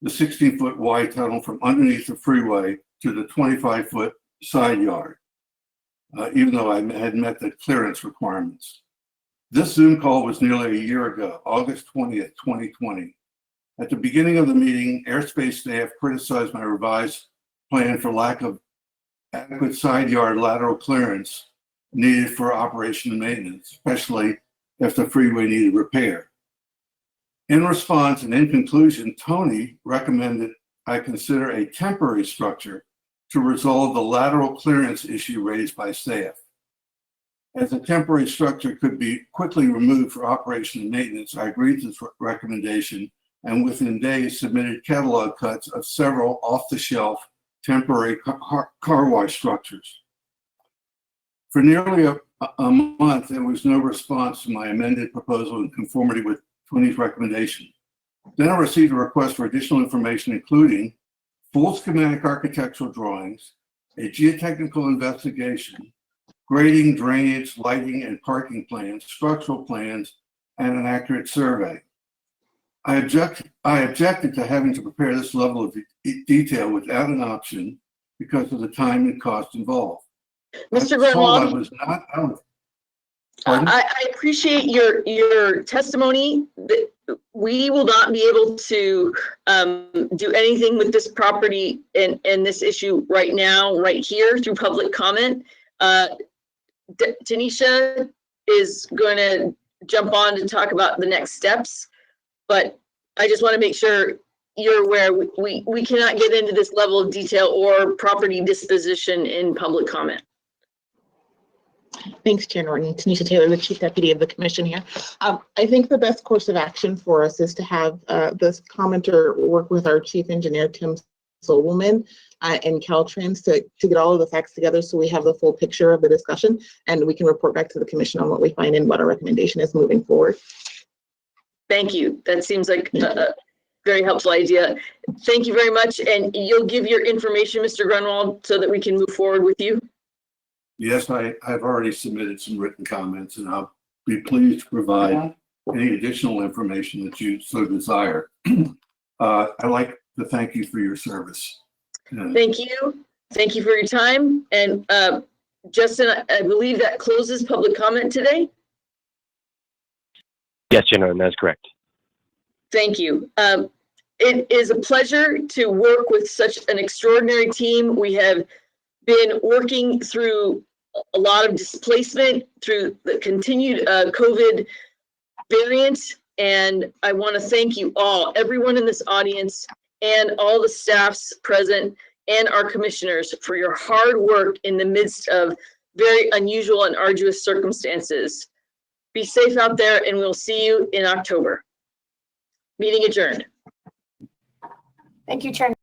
[SPEAKER 2] the 16-foot wide tunnel from underneath the freeway to the 25-foot side yard, even though I had met the clearance requirements. This Zoom call was nearly a year ago, August 20th, 2020. At the beginning of the meeting, airspace staff criticized my revised plan for lack of adequate side yard lateral clearance needed for operation and maintenance, especially if the freeway needed repair. In response and in conclusion, Tony recommended I consider a temporary structure to resolve the lateral clearance issue raised by staff. As a temporary structure could be quickly removed for operation and maintenance, I agreed to this recommendation and within days submitted catalog cuts of several off-the-shelf temporary car wash structures. For nearly a month, there was no response to my amended proposal in conformity with Tony's recommendation. Then I received a request for additional information, including full schematic architectural drawings, a geotechnical investigation, grading, drainage, lighting, and parking plans, structural plans, and an accurate survey. I objected to having to prepare this level of detail without an option because of the time and cost involved.
[SPEAKER 1] Mr. Grunwald, I appreciate your testimony. We will not be able to do anything with this property and this issue right now, right here through public comment. Tanisha is going to jump on to talk about the next steps, but I just want to make sure you're aware, we cannot get into this level of detail or property disposition in public comment.
[SPEAKER 14] Thanks, Chair Norton. Tanisha Taylor, the Chief Deputy of the Commission here. I think the best course of action for us is to have this commenter work with our Chief Engineer, Tim Solomon, and Caltrans to get all of the facts together so we have the full picture of the discussion and we can report back to the Commission on what we find and what our recommendation is moving forward.
[SPEAKER 1] Thank you. That seems like a very helpful idea. Thank you very much. And you'll give your information, Mr. Grunwald, so that we can move forward with you?
[SPEAKER 2] Yes, I've already submitted some written comments, and I'll be pleased to provide any additional information that you so desire. I'd like to thank you for your service.
[SPEAKER 1] Thank you. Thank you for your time. And Justin, I believe that closes public comment today.
[SPEAKER 9] Yes, Chair Norton, that's correct.
[SPEAKER 1] Thank you. It is a pleasure to work with such an extraordinary team. We have been working through a lot of displacement through the continued COVID variant. And I want to thank you all, everyone in this audience and all the staffs present and our commissioners for your hard work in the midst of very unusual and arduous circumstances. Be safe out there, and we'll see you in October. Meeting adjourned.
[SPEAKER 7] Thank you, Chair.